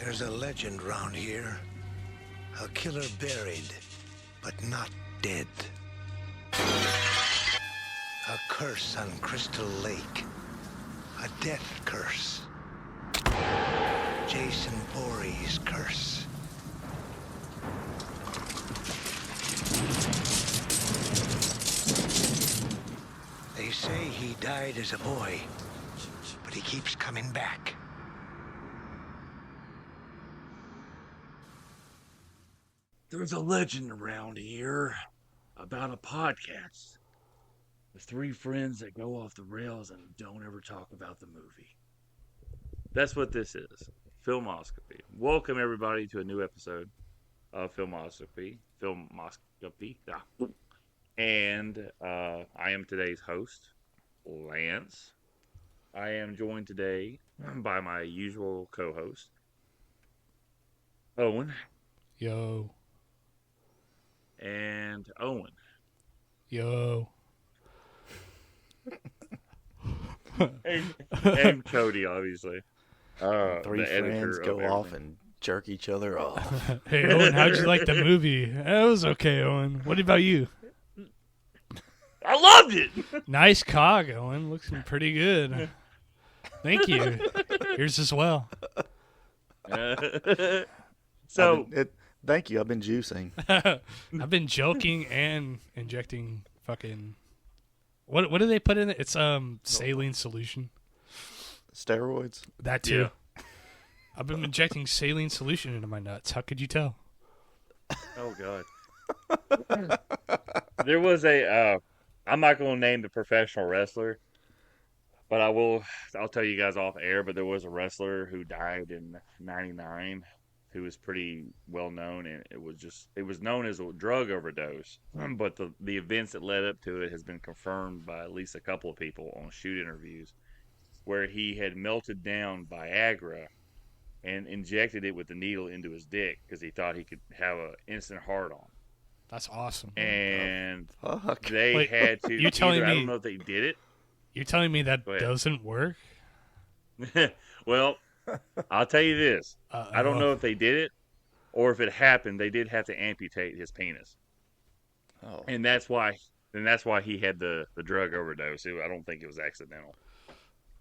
There's a legend round here. A killer buried, but not dead. A curse on Crystal Lake. A death curse. Jason Voorhees' curse. They say he died as a boy, but he keeps coming back. There's a legend around here about a podcast. The three friends that go off the rails and don't ever talk about the movie. That's what this is. Filmoscopy. Welcome everybody to a new episode of Filmoscopy. And I am today's host, Lance. I am joined today by my usual co-host, Owen. Yo. And Owen. Yo. and Cody, obviously. Three friends go off and jerk each other off. Hey, Owen, how'd you like the movie? It was okay, Owen. What about you? I loved it! Nice cog, Owen. Looks pretty good. Thank you. Yours as well. Thank you. I've been juicing. I've been joking and injecting fucking... What do they put in it? It's saline solution. Steroids? That too. Yeah. I've been injecting saline solution into my nuts. How could you tell? Oh, God. There was a... I'm not going to name the professional wrestler, but I'll tell you guys off air, but there was a wrestler who died in 99 who was pretty well known, and it was known as a drug overdose. But the events that led up to it has been confirmed by at least a couple of people on shoot interviews, where he had melted down Viagra and injected it with the needle into his dick because he thought he could have an instant hard on. That's awesome. And Fuck. they had to. You telling I me? don't know if they did it. You're telling me that doesn't work? Well, I'll tell you this. I don't know if they did it or if it happened. They did have to amputate his penis. Oh. And that's why he had the drug overdose. I don't think it was accidental.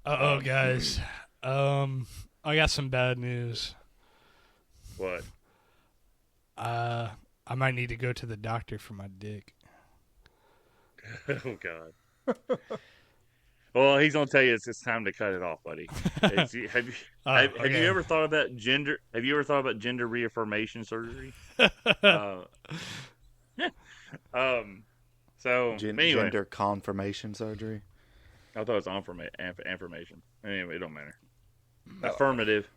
Guys. I got some bad news. What? I might need to go to the doctor for my dick. Oh, God. Well, he's gonna tell you it's time to cut it off, buddy. Have you ever thought about gender? Have you ever thought about gender reaffirmation surgery? Anyway, Gender confirmation surgery. I thought it was affirmation. Anyway, it don't matter. Affirmative.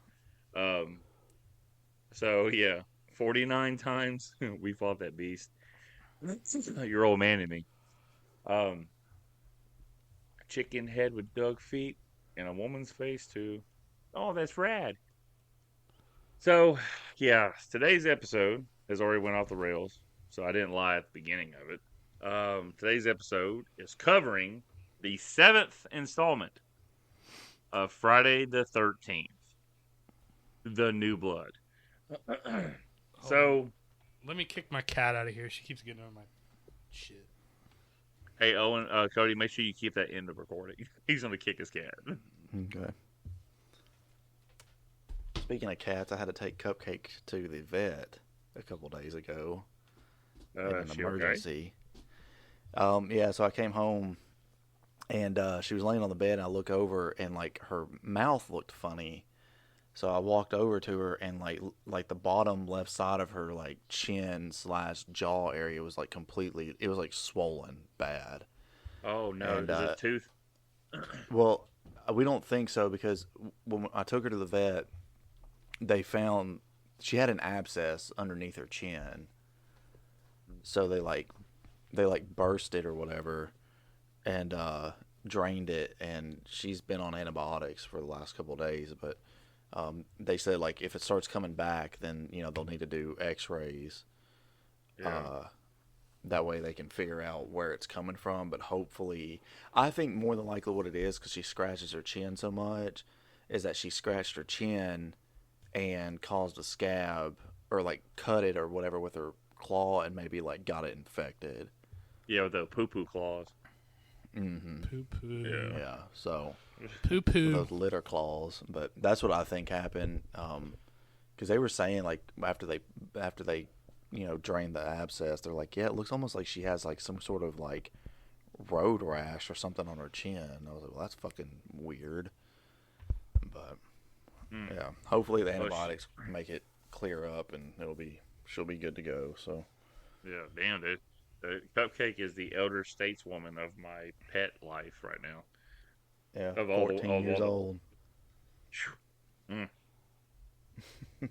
So yeah, 49 times we fought that beast. Your old man and me. Chicken head with dug feet and a woman's face too. Oh, that's rad. So, yeah, today's episode has already went off the rails, so I didn't lie at the beginning of it. Today's episode is covering the 7th installment of Friday the 13th, The New Blood. So, let me kick my cat out of here. She keeps getting on my shit. hey, Owen, Cody, make sure you keep that in the recording. He's going to kick his cat. Okay. Speaking of cats, I had to take Cupcake to the vet a couple days ago. In an emergency. Okay? Yeah, so I came home and she was laying on the bed and I look over and like her mouth looked funny. So I walked over to her and like the bottom left side of her like chin / jaw area was like completely, it was like swollen bad. Oh no, and, is it a tooth? Well, we don't think so because when I took her to the vet, they found she had an abscess underneath her chin. So they burst it or whatever and drained it, and she's been on antibiotics for the last couple of days, but they said like if it starts coming back, then they'll need to do X-rays. Yeah. That way they can figure out where it's coming from. But hopefully, I think more than likely what it is, because she scratches her chin so much, is that she scratched her chin and caused a scab or like cut it or whatever with her claw and maybe like got it infected. Yeah, with the poo-poo claws. Mm-hmm. Poo poo. Yeah. Yeah. So Poo poo. those litter claws, but that's what I think happened. Because they were saying like after they drained the abscess, they're like, yeah, it looks almost like she has like some sort of like road rash or something on her chin. I was like, well, that's fucking weird. But yeah, hopefully the antibiotics make it clear up and she'll be good to go. So Yeah, damn, dude. The Cupcake is the elder stateswoman of my pet life right now. yeah, Of all 14 years old.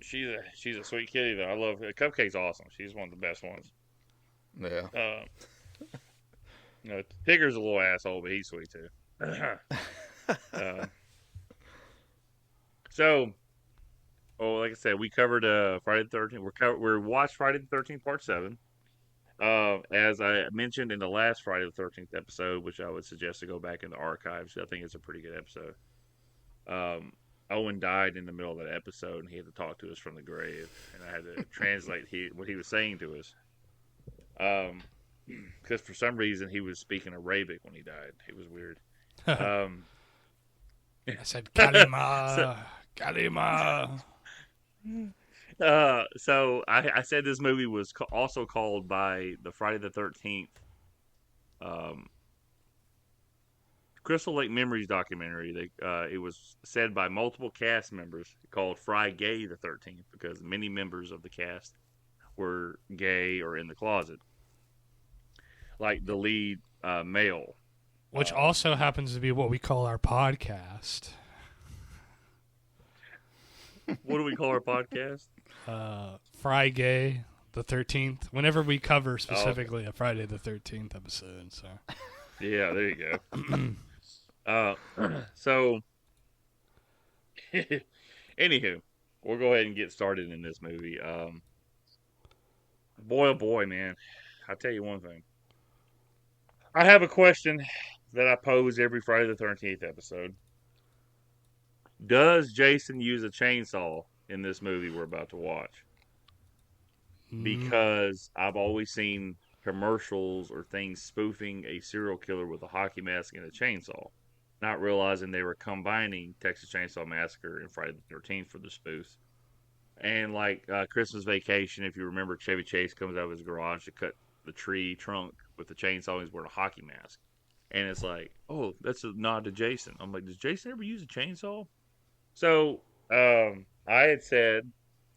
She's a sweet kitty though. I love her. Cupcake's awesome. She's one of the best ones. Yeah. Tigger's a little asshole, but he's sweet too. Like I said, we covered Friday the 13th. We watched Friday the 13th Part 7. As I mentioned in the last Friday the 13th episode, which I would suggest to go back in the archives. I think it's a pretty good episode. Owen died in the middle of that episode, and he had to talk to us from the grave, and I had to translate what he was saying to us. Because for some reason he was speaking Arabic when he died. It was weird. I said, Kalima. Kalima. So I said this movie was also called by the Friday the 13th Crystal Lake Memories documentary. It was said by multiple cast members called Fry Gay the 13th because many members of the cast were gay or in the closet, like the lead male, which also happens to be what we call our podcast. What do we call our podcast? Fry Gay the 13th. Whenever we cover specifically a Friday the 13th episode. So yeah, there you go. So anywho, we'll go ahead and get started in this movie. Boy, oh boy, man. I'll tell you one thing. I have a question that I pose every Friday the 13th episode. Does Jason use a chainsaw in this movie we're about to watch? Because I've always seen commercials or things spoofing a serial killer with a hockey mask and a chainsaw, not realizing they were combining Texas Chainsaw Massacre and Friday the 13th for the spoof. And like Christmas Vacation, if you remember, Chevy Chase comes out of his garage to cut the tree trunk with the chainsaw. He's wearing a hockey mask. And it's like, oh, that's a nod to Jason. I'm like, does Jason ever use a chainsaw? So I had said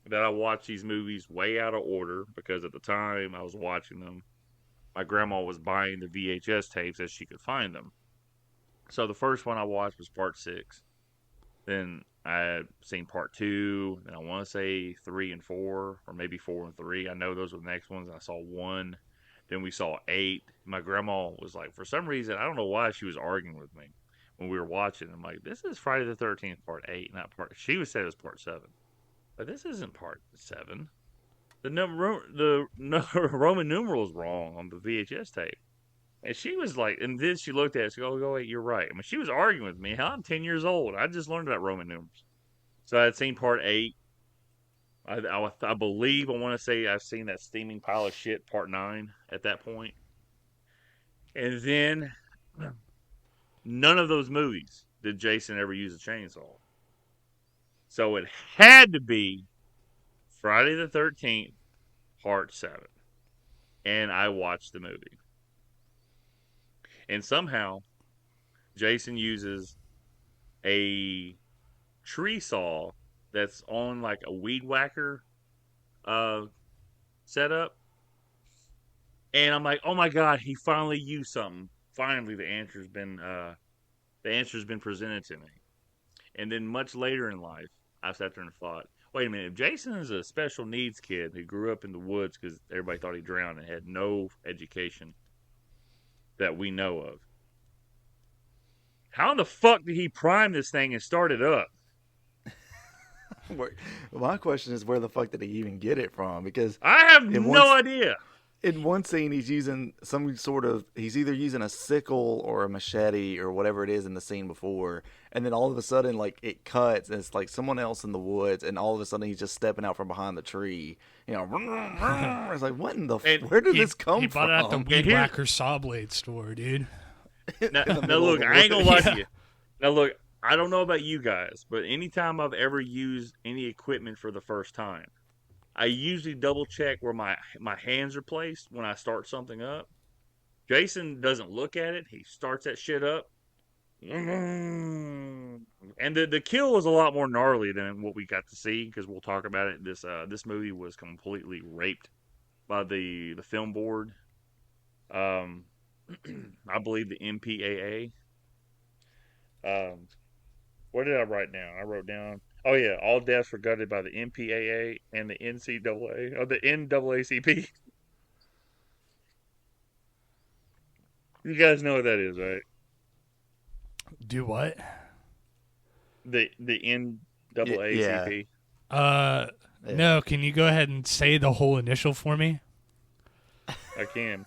that I watched these movies way out of order because at the time I was watching them, my grandma was buying the VHS tapes as she could find them. So the first one I watched was Part 6. Then I had seen Part 2. Then I want to say 3 and 4, or maybe 4 and 3. I know those were the next ones. I saw 1. Then we saw 8. My grandma was like, for some reason, I don't know why she was arguing with me when we were watching. I'm like, this is Friday the 13th, Part 8, not Part... She would say it was Part 7. But this isn't Part 7. The Roman numeral is wrong on the VHS tape. And she was like, and then she looked at it, she goes, oh, wait, you're right. I mean, she was arguing with me. Hell, I'm 10 years old. I just learned about Roman numerals. So I had seen Part 8. I believe, I want to say I've seen that steaming pile of shit, Part 9, at that point. And then, none of those movies did Jason ever use a chainsaw. So it had to be Friday the 13th, Part 7. And I watched the movie. And somehow, Jason uses a tree saw that's on like a weed whacker setup. And I'm like, oh my God, he finally used something. Finally, the answer's been presented to me. And then much later in life, I sat there and thought, wait a minute, if Jason is a special needs kid who grew up in the woods because everybody thought he drowned and had no education that we know of, how in the fuck did he prime this thing and start it up? My question is, where the fuck did he even get it from? Because I have no idea. in one scene, he's using he's either using a sickle or a machete or whatever it is in the scene before. And then all of a sudden, like, it cuts and it's like someone else in the woods. And all of a sudden, he's just stepping out from behind the tree. You know, it's like, what in the, where did this come He from? bought it at the Weed Whacker saw blade store, dude. Now look, I ain't gonna lie to you. Now look, I don't know about you guys, but anytime I've ever used any equipment for the first time, I usually double check where my hands are placed when I start something up. Jason doesn't look at it. He starts that shit up. And the kill was a lot more gnarly than what we got to see, because we'll talk about it. This movie was completely raped by the film board. I believe the MPAA. What did I write down? I wrote down, oh yeah, all deaths were gutted by the MPAA and the NCAA, or the NAACP. You guys know what that is, right? Do what? The NAACP. Yeah. No, can you go ahead and say the whole initial for me? I can.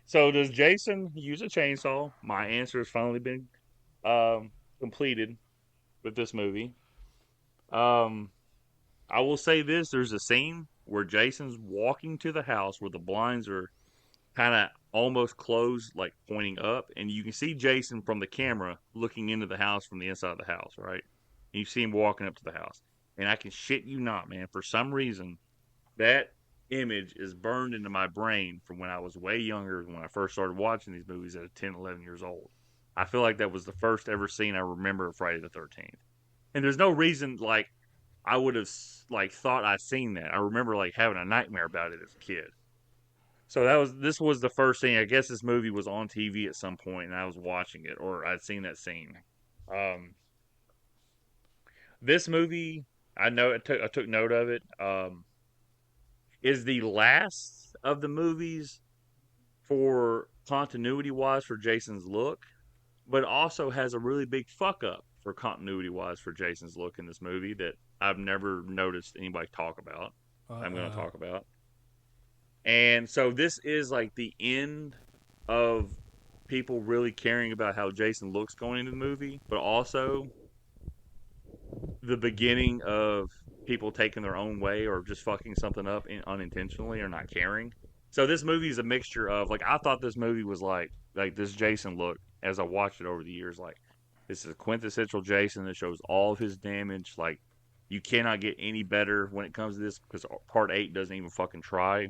So does Jason use a chainsaw? My answer has finally been completed with this movie. I will say this: there's a scene where Jason's walking to the house where the blinds are kind of almost closed, like pointing up, and you can see Jason from the camera looking into the house from the inside of the house, right? And you see him walking up to the house. And I can shit you not, man, for some reason, that image is burned into my brain from when I was way younger, when I first started watching these movies at 10, 11 years old. I feel like that was the first ever scene I remember of Friday the 13th. And there's no reason, like, I would have, like, thought I'd seen that. I remember, like, having a nightmare about it as a kid. So this was the first scene. I guess this movie was on TV at some point, and I was watching it, or I'd seen that scene. This movie, I know I took note of it, is the last of the movies for continuity-wise for Jason's look, but also has a really big fuck-up for continuity-wise for Jason's look in this movie that I've never noticed anybody talk about. I'm going to talk about. And so this is like the end of people really caring about how Jason looks going into the movie, but also the beginning of people taking their own way or just fucking something up unintentionally or not caring. So this movie is a mixture of, like, I thought this movie was like this Jason look as I watched it over the years. Like, this is a quintessential Jason that shows all of his damage. Like, you cannot get any better when it comes to this, because Part 8 doesn't even fucking try.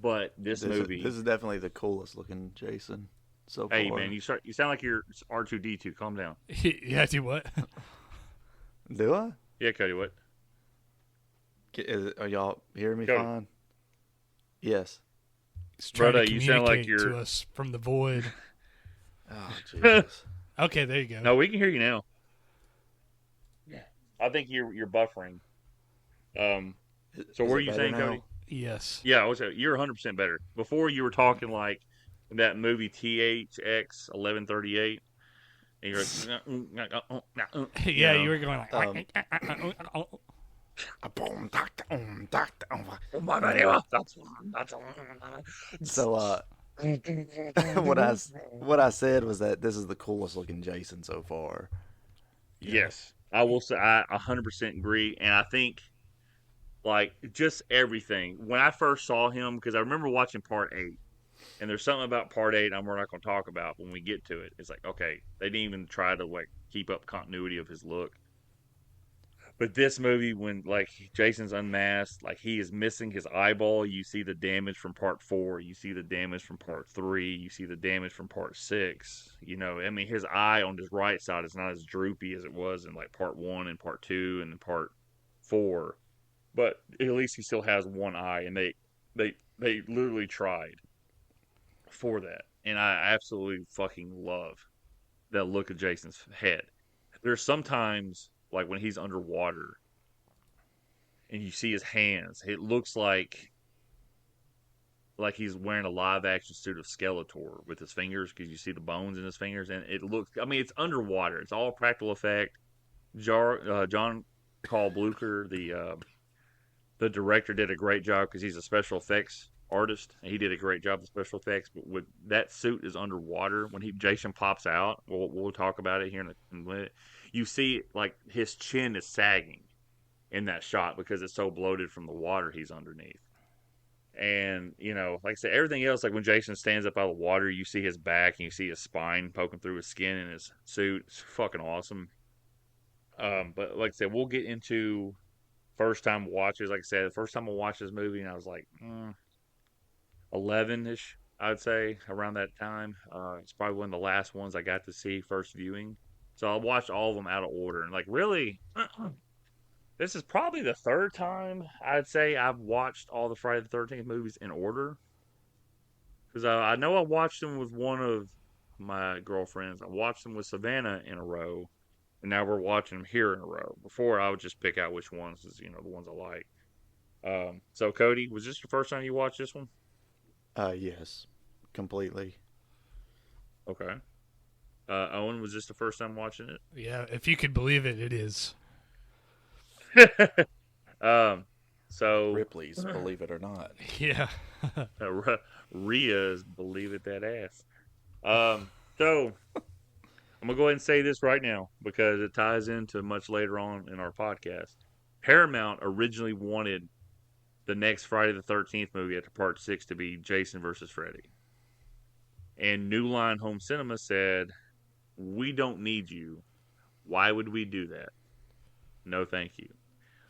But this movie, this is definitely the coolest looking Jason so far. Hey man, you sound like you're R2D2. Calm down. Yeah, do what? Do I? Yeah, Cody, what? Are y'all hearing me Cody. fine? Yes. He's trying Brother, to you sound like communicate you're to us from the void. Oh Jesus. Okay, there you go. No, we can hear you now. I think you're buffering. So what were you saying, Cody? Yes. Yeah, you're 100% better. Before you were talking like that movie THX 1138, and you're like, Yeah, you were going like. So what I said was that this is the coolest looking Jason so far. Yes, I will say I 100% agree, and I think like just everything. When I first saw him, because I remember watching Part 8, and there's something about Part 8 we're not going to talk about when we get to it. It's like, okay, they didn't even try to like keep up continuity of his look. But this movie, when like Jason's unmasked, like he is missing his eyeball, you see the damage from Part 4, you see the damage from Part 3, you see the damage from Part 6. You know, I mean, his eye on his right side is not as droopy as it was in like Part 1 and Part 2 and Part 4. But at least he still has one eye, and they literally tried for that. And I absolutely fucking love that look of Jason's head. There's sometimes, like when he's underwater and you see his hands, it looks like he's wearing a live action suit of Skeletor with his fingers, because you see the bones in his fingers, and it looks, I mean, it's underwater. It's all practical effect. John Carl Blucher, the director, did a great job because he's a special effects artist, and he did a great job with special effects. But with that suit is underwater when Jason pops out. We'll talk about it here in a minute. You see, like his chin is sagging in that shot because it's so bloated from the water he's underneath. And like I said, everything else, like when Jason stands up out of the water, you see his back and you see his spine poking through his skin and his suit. It's fucking awesome. But like I said, we'll get into first time watches. Like I said, the first time I watched this movie, and I was like 11-ish, I'd say, around that time. It's probably one of the last ones I got to see first viewing. So I watched all of them out of order, and like really, this is probably the third time I'd say I've watched all the Friday the 13th movies in order. Because I know I watched them with one of my girlfriends. I watched them with Savannah in a row. And now we're watching them here in a row. Before, I would just pick out which ones is, the ones I like. So, Cody, was this the first time you watched this one? Yes, completely. Okay. Owen, was this the first time watching it? Yeah, if you could believe it, it is. So Ripley's, believe it or not. Yeah. Rhea's believe it that ass. So I'm gonna go ahead and say this right now because it ties into much later on in our podcast. Paramount originally wanted the next Friday the 13th movie after Part 6 to be Jason versus Freddy, and New Line Home Cinema said, "We don't need you. Why would we do that? No, thank you."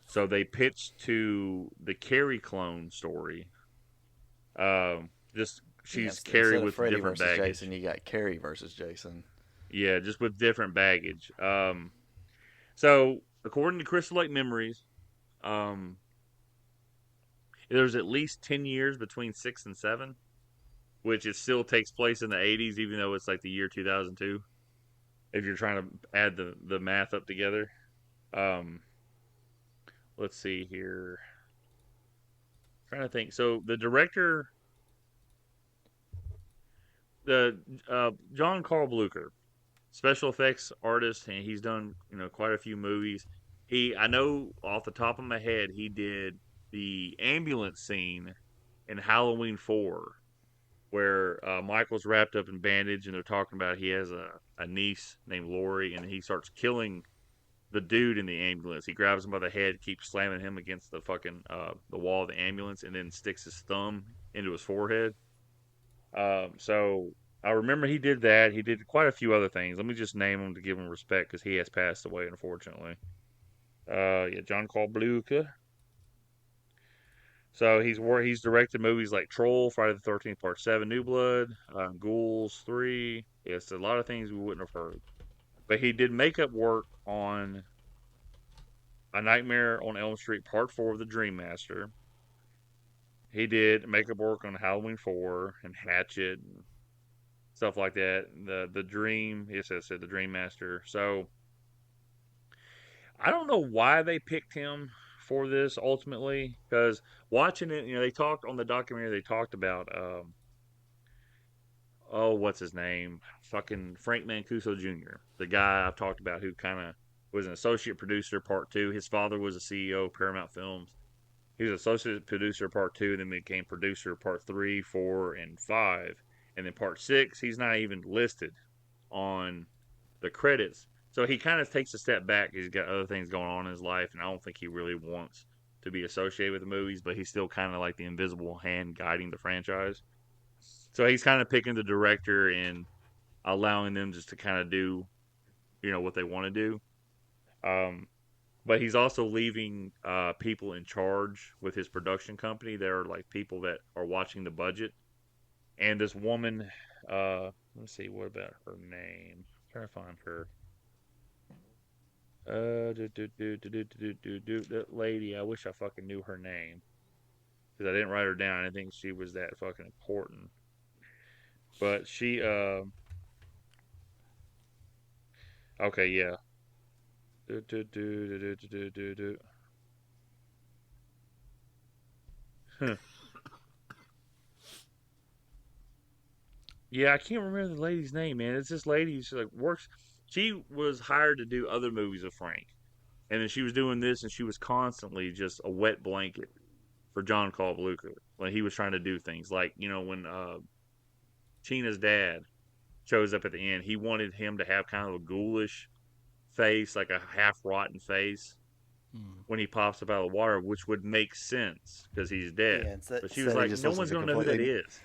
So they pitched to the Carrie clone story. Just she's Carrie with Freddy different versus baggage. Jason, you got Carrie versus Jason. Yeah, just with different baggage. So according to Crystal Lake Memories, there's at least 10 years between 6 and 7, which it still takes place in the 80s, even though it's like the year 2002. If you're trying to add the math up together. Let's see here. Trying to think. So the director, John Carl Blucher, special effects artist, and he's done quite a few movies. I know off the top of my head, he did the ambulance scene in Halloween 4, where Michael's wrapped up in bandage, and they're talking about he has a niece named Lori, and he starts killing the dude in the ambulance. He grabs him by the head, keeps slamming him against the fucking the wall of the ambulance, and then sticks his thumb into his forehead. So I remember he did that. He did quite a few other things. Let me just name him to give him respect because he has passed away, unfortunately. John Carl Blucher. So he's directed movies like Troll, Friday the 13th Part 7, New Blood, Ghouls 3. It's a lot of things we wouldn't have heard. But he did makeup work on A Nightmare on Elm Street Part 4 of The Dream Master. He did makeup work on Halloween 4 and Hatchet and stuff like that. The Dream, yes, I said The Dream Master. So I don't know why they picked him for this ultimately, because watching it, they talked on the documentary. They talked about what's his name? Fucking Frank Mancuso Jr., the guy I've talked about who kind of was an associate producer Part 2. His father was a CEO of Paramount Films. He was associate producer Part 2, then became producer Part 3, 4, and 5. And then Part 6, he's not even listed on the credits. So he kind of takes a step back. He's got other things going on in his life, and I don't think he really wants to be associated with the movies, but he's still kind of like the invisible hand guiding the franchise. So he's kind of picking the director and allowing them just to kind of do, what they want to do. But he's also leaving people in charge with his production company. There are like people that are watching the budget. And this woman, let me see, what about her name? I'm trying to find her. That lady, I wish I fucking knew her name. Because I didn't write her down. I didn't think she was that fucking important. But she, okay, yeah. Yeah, I can't remember the lady's name, man. It's this lady. She works. She was hired to do other movies with Frank. And then she was doing this, and she was constantly just a wet blanket for John Kaluuya when he was trying to do things. Like, when China's dad shows up at the end, he wanted him to have kind of a ghoulish face, like a half-rotten face, when he pops up out of the water, which would make sense because he's dead. Yeah, but she was like, no one's going to know who that is.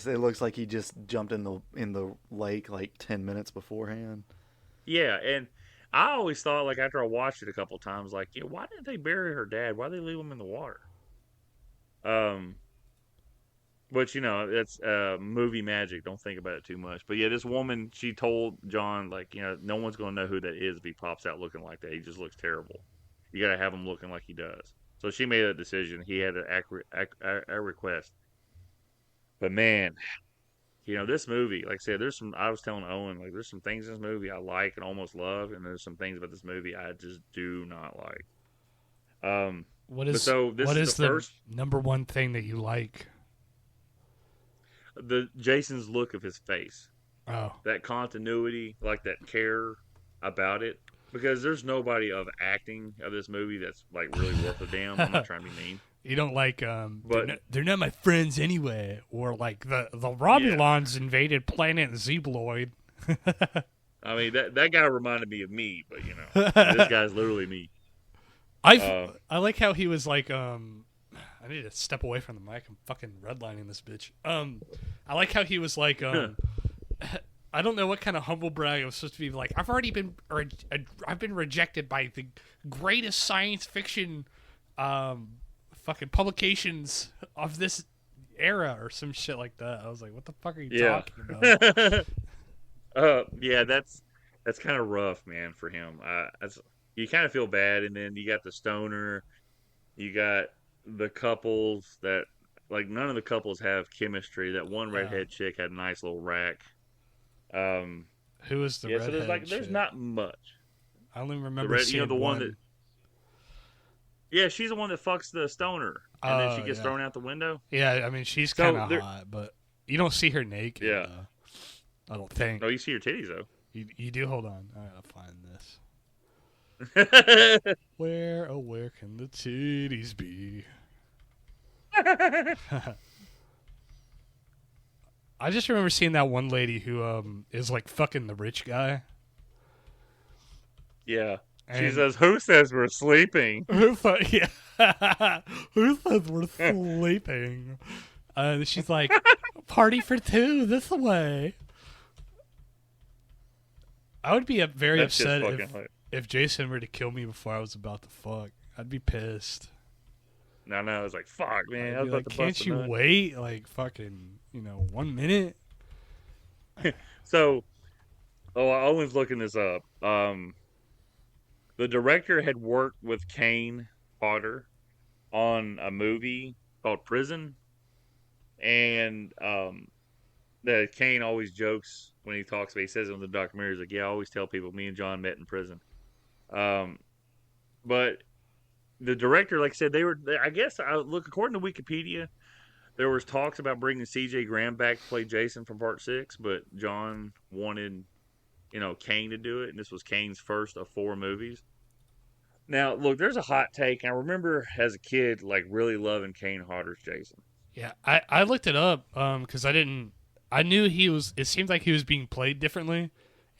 It looks like he just jumped in the lake like 10 minutes beforehand. Yeah, and I always thought, like, after I watched it a couple times, like, why didn't they bury her dad? Why did they leave him in the water? But it's movie magic. Don't think about it too much. But yeah, this woman, she told John, like, no one's going to know who that is if he pops out looking like that. He just looks terrible. You got to have him looking like he does. So she made a decision. He had a request. But man, this movie, like I said, I was telling Owen, like, there's some things in this movie I like and almost love, and there's some things about this movie I just do not like. What is the first number one thing that you like? The Jason's look of his face. Oh, that continuity, like that care about it, because there's nobody of acting of this movie that's like really worth a damn. I'm not trying to be mean. You don't like but they're not my friends anyway, or like the Romulans invaded planet Zebloid. I mean that guy reminded me of me, but this guy's literally me. I like how he was like I need to step away from the mic. I'm fucking redlining this bitch. I like how he was like I don't know what kind of humble brag it was supposed to be like. I've been rejected by the greatest science fiction fucking publications of this era or some shit like that. I was like, what the fuck are you talking about? Yeah, that's kind of rough, man, for him. You kind of feel bad, and then you got the stoner, you got the couples that, like, none of the couples have chemistry. That one redhead chick had a nice little rack. Who was the redhead? So there's not much. I only remember seeing the one that. Yeah, she's the one that fucks the stoner, and then she gets thrown out the window. Yeah, I mean, she's kind of hot, but you don't see her naked. Yeah, I don't think. No, you see her titties though. You do. Hold on, I gotta find this. Where can the titties be? I just remember seeing that one lady who is like fucking the rich guy. Yeah. She says, "Who says we're sleeping?" Who says we're sleeping? She's like, "Party for two this way." I would be very upset if Jason were to kill me before I was about to fuck. I'd be pissed. No, I was like, "Fuck, man!" I was like, can't you wait like fucking 1 minute? So, Owen's looking this up. The director had worked with Kane Hodder on a movie called Prison, and that Kane always jokes when he talks about. He says in the documentary, he's like, "Yeah, I always tell people me and John met in prison." But the director, like I said, I guess according to Wikipedia, there was talks about bringing C.J. Graham back to play Jason from Part 6, but John wanted, Kane to do it, and this was Kane's first of 4 movies. Now, look, there's a hot take. I remember as a kid, like, really loving Kane Hodder's Jason. Yeah, I looked it up because I knew it seemed like he was being played differently,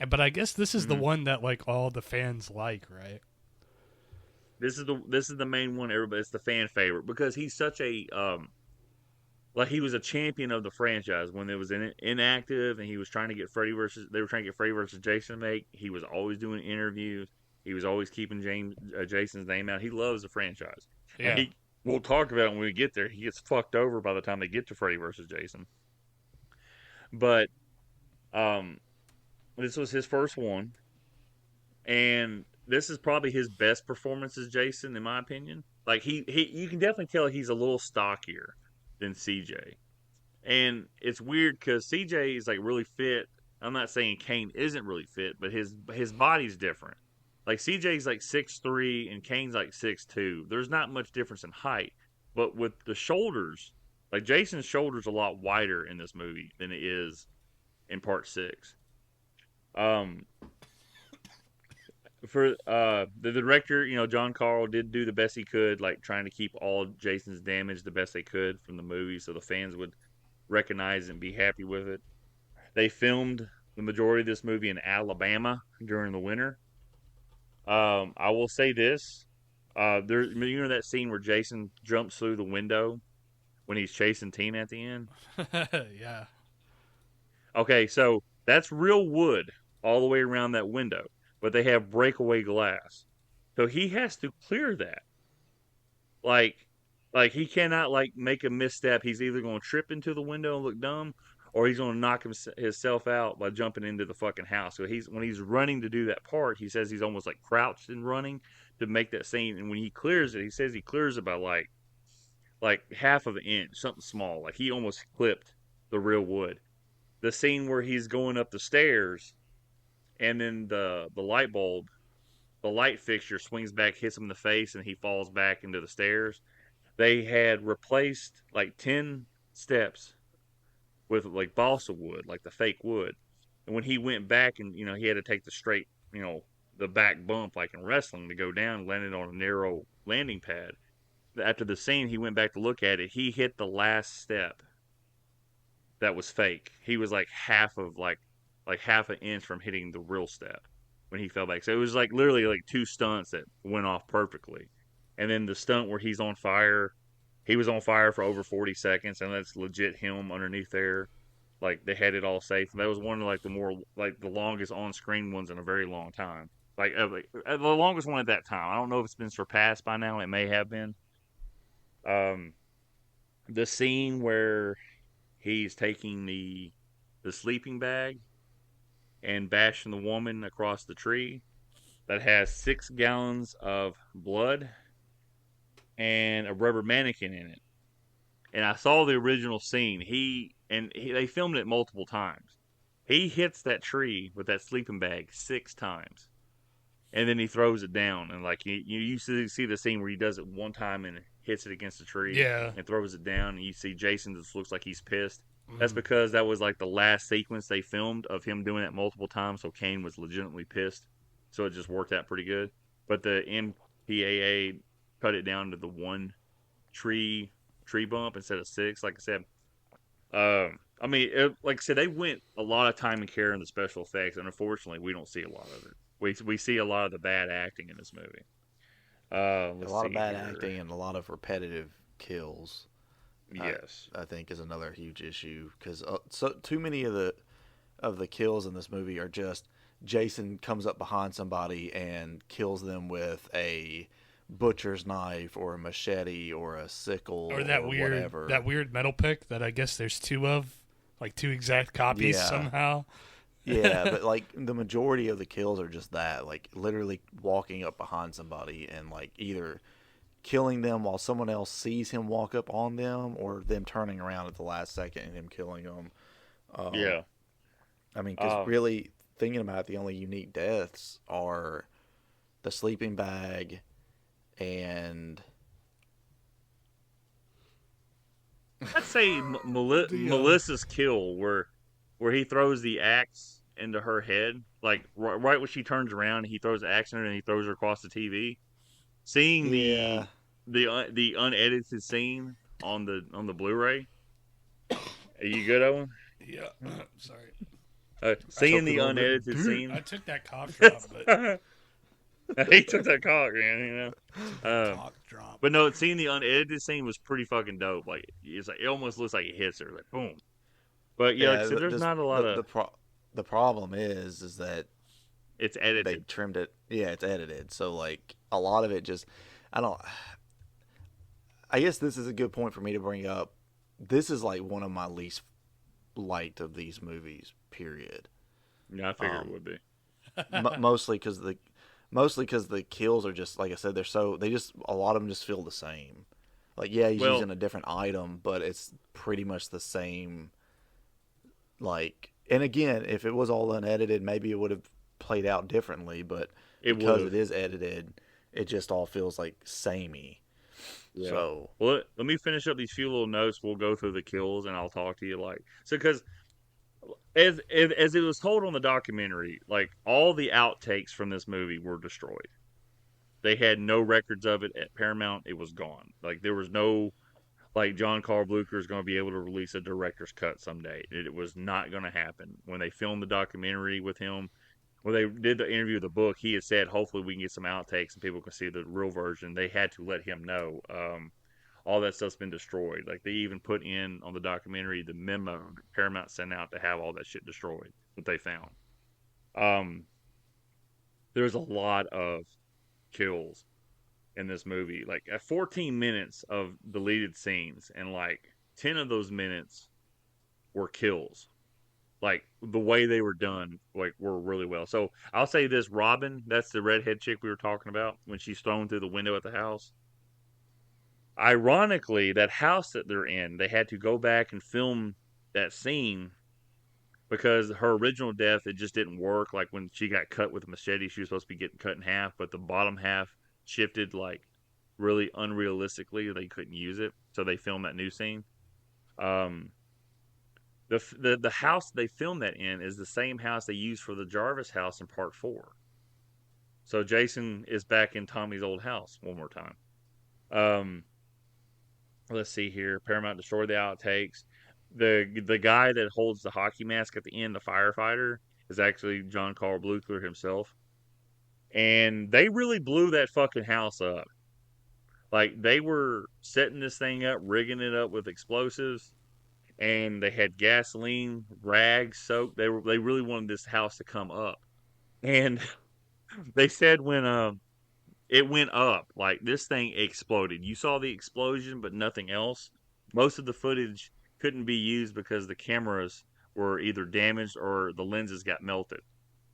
but I guess this is the one that, like, all the fans like, right? This is the main one. It's the fan favorite because he's such a he was a champion of the franchise when it was inactive, and he was trying to get Freddy versus Jason to make. He was always doing interviews. He was always keeping Jason's name out. He loves the franchise. Yeah. And we'll talk about it when we get there. He gets fucked over by the time they get to Freddy versus Jason. But this was his first one, and this is probably his best performance as Jason, in my opinion. Like you can definitely tell he's a little stockier than CJ, and it's weird because CJ is like really fit. I'm not saying Kane isn't really fit, but his body's different. Like CJ's like 6'3" and Kane's like 6'2". There's not much difference in height, but with the shoulders, like Jason's shoulders a lot wider in this movie than it is in Part 6. for the director, John Carl did do the best he could, like trying to keep all Jason's damage the best they could from the movie, so the fans would recognize and be happy with it. They filmed the majority of this movie in Alabama during the winter. I will say this: there, that scene where Jason jumps through the window when he's chasing Tina at the end. Yeah. Okay, so that's real wood all the way around that window, but they have breakaway glass, so he has to clear that. Like, he cannot like make a misstep. He's either going to trip into the window and look dumb, or he's going to knock himself out by jumping into the fucking house. So when he's running to do that part, he says he's almost like crouched and running to make that scene. And when he clears it, he says he clears it by like half of an inch, something small. Like he almost clipped the real wood. The scene where he's going up the stairs, and then the light fixture swings back, hits him in the face, and he falls back into the stairs. They had replaced like 10 steps with like balsa wood, like the fake wood. And when he went back and, he had to take the straight, the back bump like in wrestling to go down, landed on a narrow landing pad. After the scene, he went back to look at it. He hit the last step that was fake. He was like half an inch from hitting the real step when he fell back. So it was like literally like two stunts that went off perfectly. And then the stunt where he's on fire, he was on fire for over 40 seconds, and that's legit him underneath there. Like they had it all safe. That was one of like the longest on-screen ones in a very long time. Like the longest one at that time. I don't know if it's been surpassed by now. It may have been. The scene where he's taking the sleeping bag and bashing the woman across the tree that has 6 gallons of blood and a rubber mannequin in it. And I saw the original scene. They filmed it multiple times. He hits that tree with that sleeping bag 6 times, and then he throws it down. And like you see the scene where he does it one time and hits it against the tree, Yeah. and throws it down. And you see Jason just looks like he's pissed. That's because that was like the last sequence they filmed of him doing that multiple times. So Kane was legitimately pissed. So it just worked out pretty good. But the MPAA cut it down to the 1 tree bump instead of 6. Like I said, like I said, they went a lot of time and care in the special effects, and unfortunately, we don't see a lot of it. We see a lot of the bad acting in this movie. A lot of bad acting and a lot of repetitive kills. Yes, I think is another huge issue because so too many of the kills in this movie are just Jason comes up behind somebody and kills them with a butcher's knife or a machete or a sickle or that weird metal pick that I guess there's 2 of, like 2 exact copies somehow. Yeah, but like the majority of the kills are just that, like literally walking up behind somebody and like either killing them while someone else sees him walk up on them, or them turning around at the last second and him killing them. Yeah. I mean, because really thinking about it, the only unique deaths are the sleeping bag and I'd say Melissa's kill where he throws the axe into her head, like right when she turns around, he throws the axe in her and he throws her across the TV. Seeing the unedited scene on the Blu-ray. Are you good, Owen? Yeah. Sorry. Seeing the unedited scene. I took that cough drop, but he took that cock, man. cough drop. But no, seeing the unedited scene was pretty fucking dope. Like it almost looks like it hits her, like boom. But yeah, like, there's not a lot of. The problem is that it's edited. They trimmed it. Yeah, it's edited. So like a lot of it just, I guess this is a good point for me to bring up. This is like one of my least liked of these movies. Period. Yeah, I figured it would be. Mostly because the kills are just, like I said, a lot of them just feel the same. Like, yeah, he's using a different item, but it's pretty much the same. Like, and again, if it was all unedited, maybe it would have played out differently, but because it is edited, it just all feels like samey. Yeah. So, well, let me finish up these few little notes. We'll go through the kills, and I'll talk to you because as it was told on the documentary, like all the outtakes from this movie were destroyed. They had no records of it at Paramount. It was gone. Like there was no like John Carl Blucher is going to be able to release a director's cut someday. It was not going to happen. When they filmed the documentary with him, when they did the interview of the book, he had said, hopefully we can get some outtakes and people can see the real version. They had to let him know. All that stuff's been destroyed. Like they even put in on the documentary the memo Paramount sent out to have all that shit destroyed that they found. There's a lot of kills in this movie. Like at 14 minutes of deleted scenes, and like 10 of those minutes were kills. Like the way they were done, like were really well. So I'll say this: Robin, that's the redhead chick we were talking about when she's thrown through the window at the house. Ironically, that house that they're in, they had to go back and film that scene because her original death, it just didn't work. Like when she got cut with a machete, she was supposed to be getting cut in half, but the bottom half shifted like really unrealistically. They couldn't use it, so they filmed that new scene. The house they filmed that in is the same house they used for the Jarvis house in Part 4. So Jason is back in Tommy's old house one more time. Let's see here. Paramount destroyed the outtakes. The guy that holds the hockey mask at the end, the firefighter, is actually John Carl Blucher himself. And they really blew that fucking house up. Like, they were setting this thing up, rigging it up with explosives, and they had gasoline, rags soaked. They really wanted this house to come up. And they said when it went up, like this thing exploded. You saw the explosion, but nothing else. Most of the footage couldn't be used because the cameras were either damaged or the lenses got melted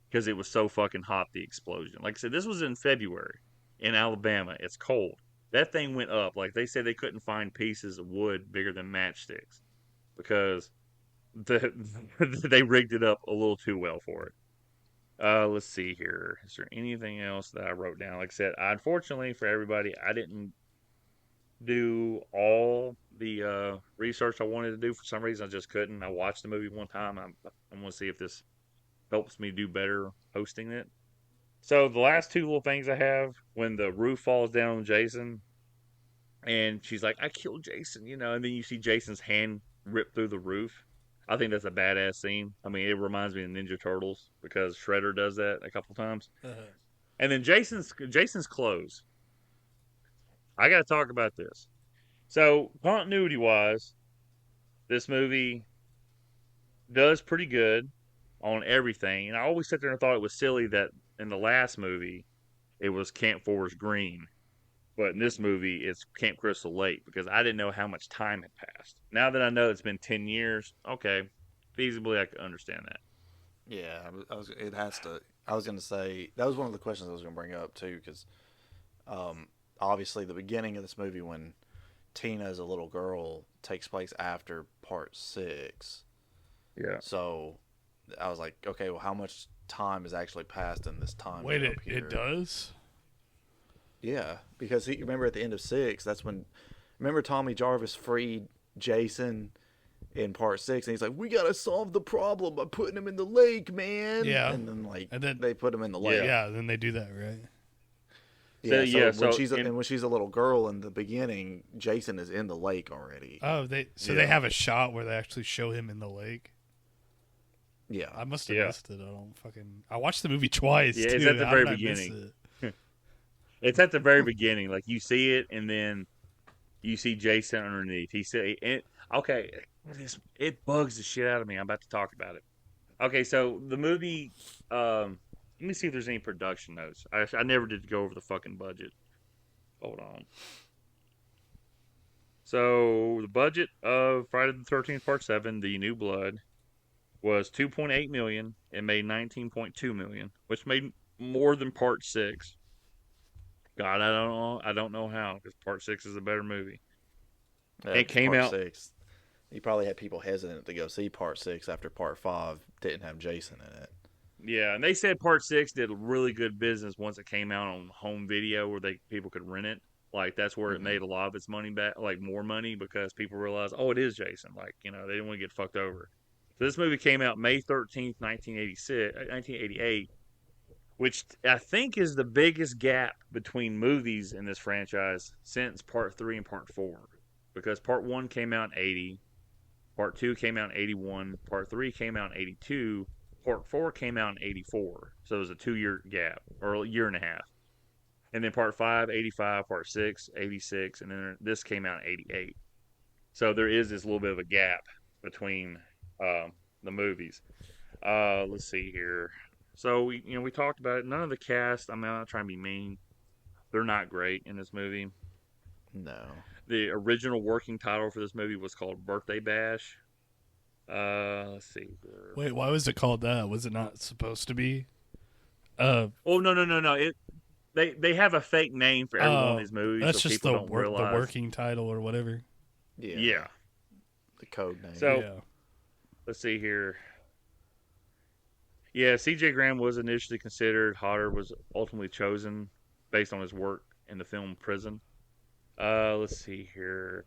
because it was so fucking hot, the explosion. Like I said, this was in February in Alabama. It's cold. That thing went up. Like they said, they couldn't find pieces of wood bigger than matchsticks because they rigged it up a little too well for it. Let's see here. Is there anything else that I wrote down? Like I said, unfortunately for everybody, I didn't do all the research I wanted to do. For some reason, I just couldn't. I watched the movie one time. I want to see if this helps me do better hosting it. So the last two little things I have, when the roof falls down on Jason, and she's like, "I killed Jason," and then you see Jason's hand rip through the roof. I think that's a badass scene. I mean, it reminds me of Ninja Turtles because Shredder does that a couple times. And then Jason's clothes. I got to talk about this. So, continuity-wise, this movie does pretty good on everything. And I always sat there and thought it was silly that in the last movie, it was Camp Forest Green. But in this movie, it's Camp Crystal Lake because I didn't know how much time had passed. Now that I know it's been 10 years, okay, feasibly I can understand that. Yeah, it has to. I was going to say that was one of the questions I was going to bring up too, because obviously the beginning of this movie when Tina is a little girl takes place after Part 6. Yeah. So I was like, okay, well, how much time has actually passed in this time? Wait, it does? Yeah, because remember at the end of 6, that's when, remember Tommy Jarvis freed Jason in Part 6, and he's like, we gotta solve the problem by putting him in the lake, man. Yeah. And then they put him in the lake. Yeah, then they do that, right? Yeah, so when she's a little girl in the beginning, Jason is in the lake already. Oh, they have a shot where they actually show him in the lake. Yeah. I must have missed it. I watched the movie twice. Yeah, too. it's at the very beginning. It's at the very beginning. Like, you see it, and then you see Jason underneath. It bugs the shit out of me. I'm about to talk about it. Okay, so the movie, let me see if there's any production notes. I never did go over the fucking budget. Hold on. So, the budget of Friday the 13th Part 7, The New Blood, was $2.8 million. It made $19.2 million, which made more than Part 6. God, I don't know how, because Part 6 is a better movie. It came out. 6. You probably had people hesitant to go see Part 6 after Part 5 didn't have Jason in it. Yeah, and they said Part 6 did really good business once it came out on home video where people could rent it. Like, that's where it made a lot of its money back, like more money, because people realized, oh, it is Jason. Like, they didn't want to get fucked over. So this movie came out May 13th, 1988, which I think is the biggest gap between movies in this franchise since Part 3 and Part 4. Because Part 1 came out in 80, Part 2 came out in 81, Part 3 came out in 82, Part 4 came out in 84. So it was a 2-year gap, or a year and a half. And then Part 5, 85, Part 6, 86, and then this came out in 88. So there is this little bit of a gap between the movies. Let's see here. So we talked about it. None of the cast. I'm not trying to be mean. They're not great in this movie. No. The original working title for this movie was called Birthday Bash. Let's see. Wait, why was it called that? Was it not supposed to be? Oh no. They have a fake name for every one of these movies. That's so just people the don't realize. the working title or whatever. Yeah. The code name. So yeah. let's see here. Yeah, C.J. Graham was initially considered. Hodder was ultimately chosen based on his work in the film Prison. Let's see here.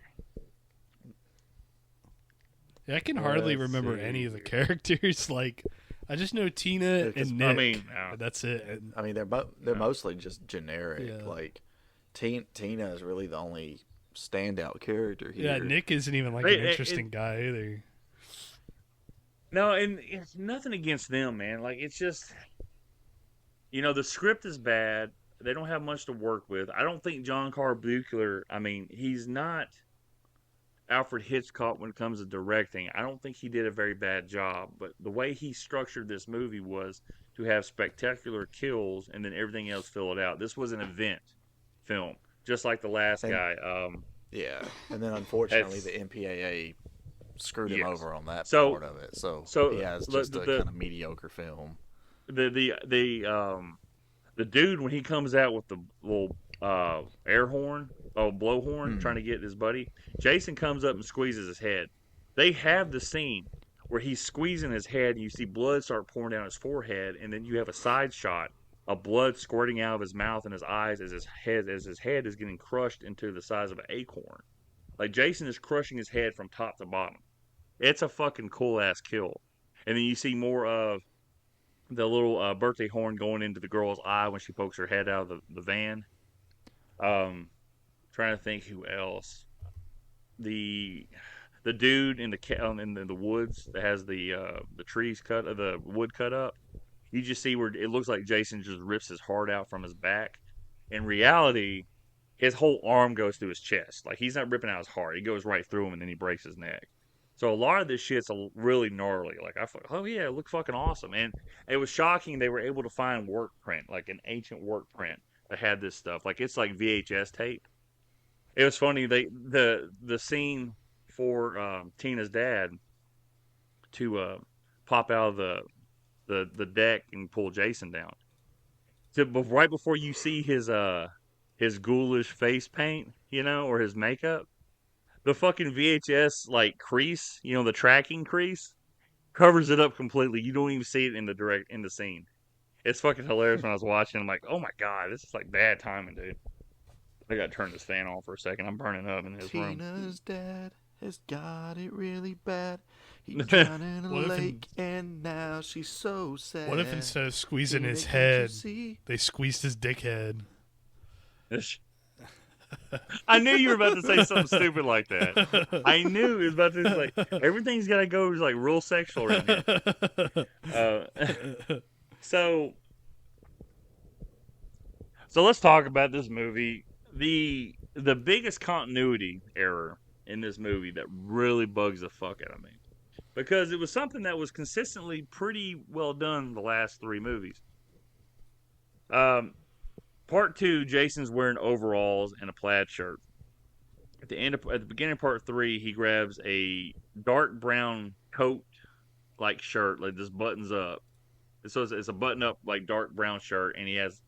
Yeah, I can hardly remember any of the characters. Like, I just know Tina and Nick. I mean, that's it. And, I mean, they're mostly just generic. Yeah. Like, Tina is really the only standout character here. yeah, Nick isn't even like an interesting guy either. No, and it's nothing against them, man. Like, it's just, the script is bad. They don't have much to work with. I don't think John Carl Buechler, I mean, he's not Alfred Hitchcock when it comes to directing. I don't think he did a very bad job. But the way he structured this movie was to have spectacular kills and then everything else fill it out. This was an event film, just like the last guy. Yeah, and then unfortunately the MPAA screwed him over on that part of it. So yeah, it's just a kind of mediocre film. The dude, when he comes out with the little air horn, blowhorn, trying to get his buddy, Jason comes up and squeezes his head. They have the scene where he's squeezing his head and you see blood start pouring down his forehead, and then you have a side shot of blood squirting out of his mouth and his eyes as his head is getting crushed into the size of an acorn. Like, Jason is crushing his head from top to bottom. It's a fucking cool ass kill. And then you see more of the little birthday horn going into the girl's eye when she pokes her head out of the van. Trying to think who else. The dude in the woods that has the trees cut, the wood cut up. You just see where it looks like Jason just rips his heart out from his back. In reality, his whole arm goes through his chest. Like, he's not ripping out his heart. He goes right through him and then he breaks his neck. So a lot of this shit's really gnarly. Like, I thought, oh yeah, it looked fucking awesome. And it was shocking they were able to find work print, like an ancient work print that had this stuff. Like, it's like VHS tape. It was funny. The scene for Tina's dad to pop out of the deck and pull Jason down. So right before you see his ghoulish face paint, or his makeup, the fucking VHS crease, the tracking crease, covers it up completely. You don't even see it in the scene. It's fucking hilarious. When I was watching, I'm like, oh my god, this is like bad timing, dude. I gotta turn this fan on for a second. I'm burning up in his room. Tina's dad has got it really bad. He's drowned in a lake, and now she's so sad. What if instead of squeezing his head, they squeezed his dickhead? I knew you were about to say something stupid like that. I knew it was about to everything's gotta go real sexual around here. So let's talk about this movie. The biggest continuity error in this movie that really bugs the fuck out of me, because it was something that was consistently pretty well done the last 3 movies. Part 2, Jason's wearing overalls and a plaid shirt. At the beginning of Part 3, he grabs a dark brown coat like shirt, like this buttons up. So it's a button up dark brown shirt, and he has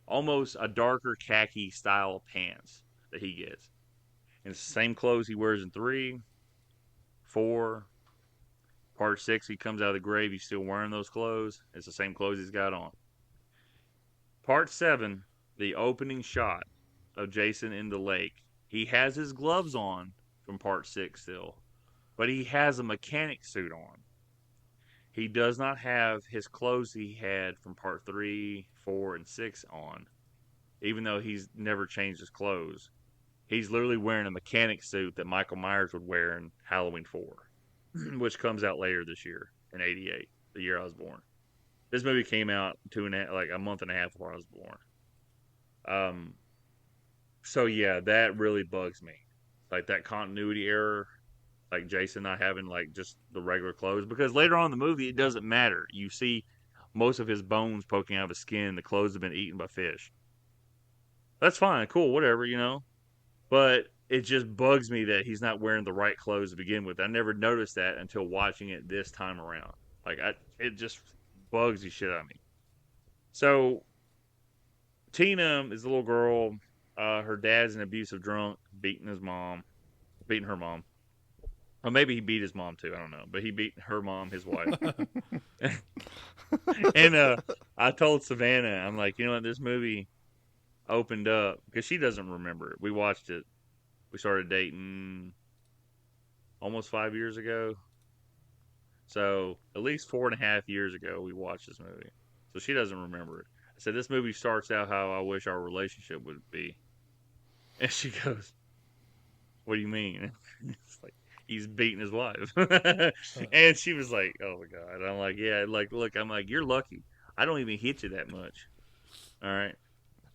almost a darker khaki style pants that he gets. And it's the same clothes he wears in 3, 4, Part 6. He comes out of the grave, he's still wearing those clothes. It's the same clothes he's got on. Part 7, the opening shot of Jason in the lake. He has his gloves on from Part 6 still, but he has a mechanic suit on. he does not have his clothes he had from part 3, 4, and 6 on, even though he's never changed his clothes. He's literally wearing a mechanic suit that Michael Myers would wear in Halloween 4, which comes out later this year in '88, the year I was born. This movie came out a month and a half before I was born. So yeah, that really bugs me. Like that continuity error, like Jason not having like just the regular clothes, because later on in the movie it doesn't matter. You see most of his bones poking out of his skin. The clothes have been eaten by fish. That's fine, cool, whatever, But it just bugs me that he's not wearing the right clothes to begin with. I never noticed that until watching it this time around. It just bugs the shit out of me. So Tina is a little girl. Her dad's an abusive drunk, beating her mom. Or maybe he beat his mom too. I don't know, but he beat her mom, his wife. And I told Savannah, I'm like, you know what, this movie opened up because she doesn't remember it. We watched it. We started dating almost 5 years ago. So at least 4.5 years ago, we watched this movie. So she doesn't remember it. I said, this movie starts out how I wish our relationship would be. And she goes, what do you mean? It's like, he's beating his wife. And she was like, oh my God. And I'm like, yeah, like, look, I'm like, you're lucky. I don't even hit you that much. All right.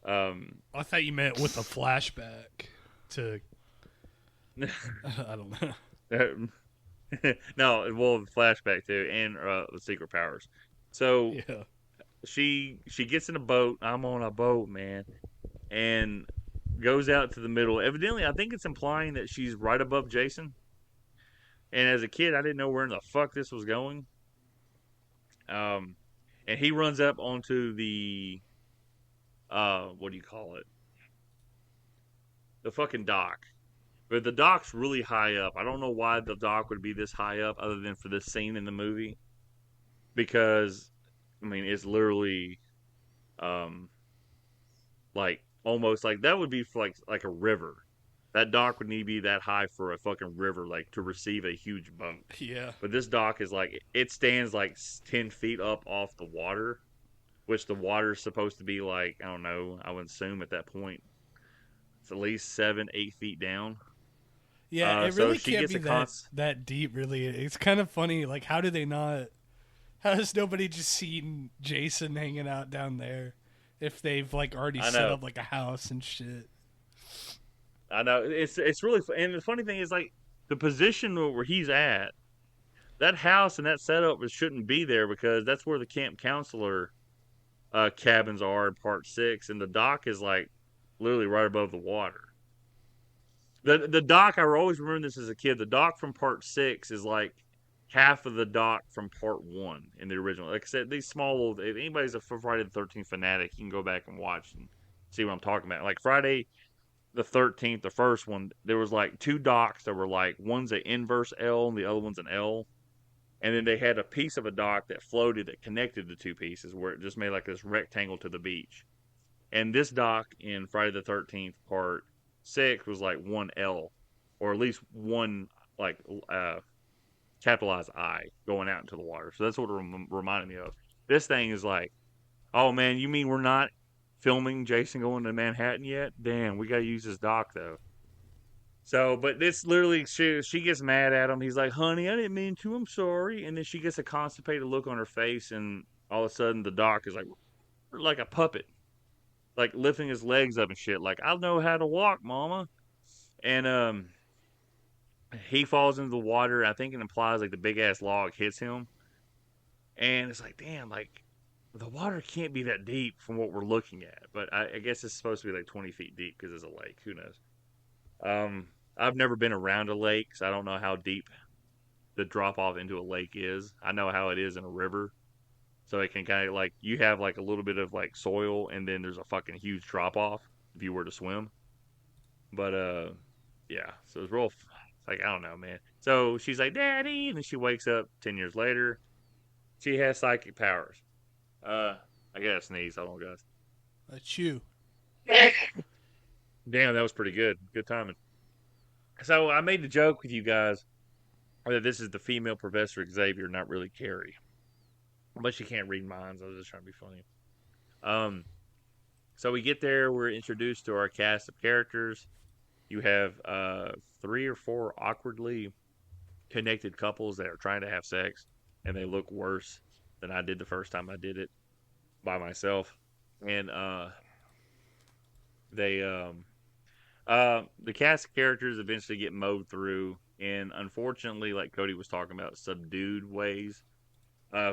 I thought you meant with a flashback to. I don't know. No, well, flashback too, and the secret powers. So Yeah. she gets in a boat. I'm on a boat, man, and goes out to the middle. Evidently, I think it's implying that she's right above Jason. And as a kid, I didn't know where in the fuck this was going. And he runs up onto the what do you call it? The fucking dock. But the dock's really high up. I don't know why the dock would be this high up other than for this scene in the movie. Because, I mean, it's literally, like, almost like, that would be for like a river. That dock would need to be that high for a fucking river, like, to receive a huge boat. Yeah. But this dock is like, it stands like 10 feet up off the water, which the water's supposed to be like, I don't know, I would assume at that point, it's at least 7-8 feet down. Yeah, it so really she can't gets be that deep, really. It's kind of funny. Like, how has nobody just seen Jason hanging out down there if they've, like, already set up, like, a house and shit? I know. It's really, and the funny thing is, like, the position where he's at, that house and that setup shouldn't be there because that's where the camp counselor cabins are in part 6, and the dock is, like, literally right above the water. The dock, I always remember this as a kid, the dock from part 6 is like half of the dock from part 1 in the original. Like I said, these small little, if anybody's a Friday the 13th fanatic, you can go back and watch and see what I'm talking about. Like Friday the 13th, the first one, there was like 2 docks that were like, one's an inverse L and the other one's an L. And then they had a piece of a dock that floated that connected the 2 pieces where it just made like this rectangle to the beach. And this dock in Friday the 13th part 6 was like 1L, or at least one like capitalized I going out into the water. So that's what it reminded me of. This thing is like, oh man, you mean we're not filming Jason going to Manhattan yet? Damn, we gotta use this dock though. So, but it's literally, she gets mad at him. He's like, honey, I didn't mean to, I'm sorry. And then she gets a constipated look on her face, and all of a sudden the dock is like a puppet. Like lifting his legs up and shit. Like, I know how to walk, mama. And he falls into the water. I think it implies like the big ass log hits him. And it's like, damn, like the water can't be that deep from what we're looking at. But I guess it's supposed to be like 20 feet deep because it's a lake. Who knows? I've never been around a lake, so I don't know how deep the drop off into a lake is. I know how it is in a river. So it can kind of like, you have like a little bit of like soil and then there's a fucking huge drop off if you were to swim. But yeah, so it's real, it's like, I don't know, man. So she's like, Daddy, and then she wakes up 10 years later. She has psychic powers. I gotta sneeze. Hold on, guys. That's you. Damn, that was pretty good. Good timing. So I made the joke with you guys that this is the female Professor Xavier, not really Carrie. But she can't read minds. I was just trying to be funny. So we get there. We're introduced to our cast of characters. You have 3 or 4 awkwardly connected couples that are trying to have sex, and they look worse than I did the first time I did it by myself. And the cast of characters eventually get mowed through, and unfortunately, like Cody was talking about, subdued ways.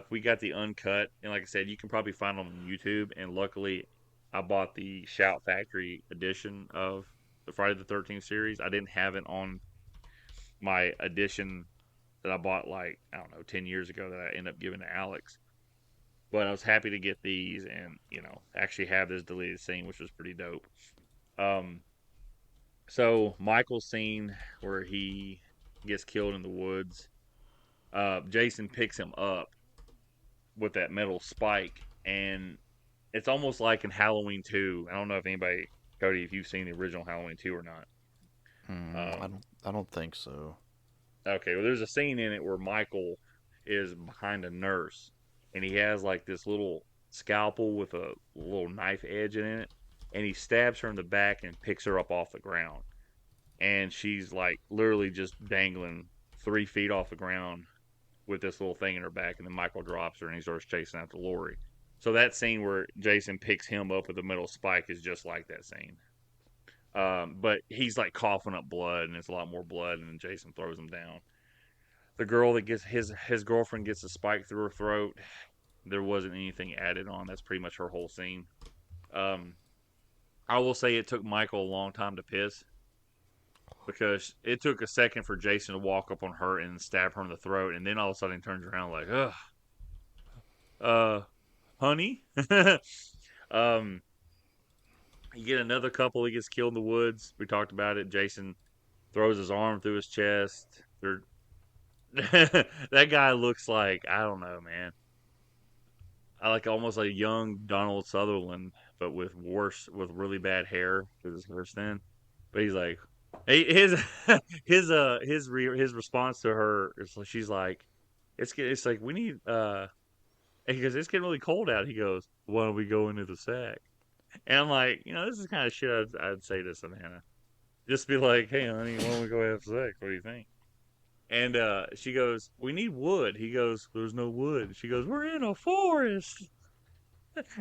We got the uncut, and like I said, you can probably find them on YouTube. And luckily, I bought the Shout Factory edition of the Friday the 13th series. I didn't have it on my edition that I bought, like, I don't know, 10 years ago that I ended up giving to Alex. But I was happy to get these and, actually have this deleted scene, which was pretty dope. So Michael's scene where he gets killed in the woods, Jason picks him up with that metal spike, and it's almost like in Halloween 2. I don't know if anybody, Cody, if you've seen the original Halloween 2 or not. I don't think so. Okay, well, there's a scene in it where Michael is behind a nurse, and he has like this little scalpel with a little knife edge in it, and he stabs her in the back and picks her up off the ground, and she's like literally just dangling 3 feet off the ground with this little thing in her back, and then Michael drops her and he starts chasing after Lori. So that scene where Jason picks him up with a metal spike is just like that scene. But he's like coughing up blood, and it's a lot more blood, and then Jason throws him down. The girl that gets his girlfriend gets a spike through her throat. There wasn't anything added on. That's pretty much her whole scene. I will say it took Michael a long time to piss, because it took a second for Jason to walk up on her and stab her in the throat, and then all of a sudden he turns around like, honey? You get another couple that gets killed in the woods. We talked about it. Jason throws his arm through his chest. That guy looks like, I don't know, man. I like almost like a young Donald Sutherland, but with really bad hair because his hair's thin. But he's like, his response to her is, she's like, it's like, we need and he goes, it's getting really cold out. He goes, why don't we go into the sack? And I'm like, this is the kind of shit I'd say to Savannah. Just be like, hey, honey, why don't we go have sex? What do you think? And she goes, we need wood. He goes, there's no wood. She goes, we're in a forest.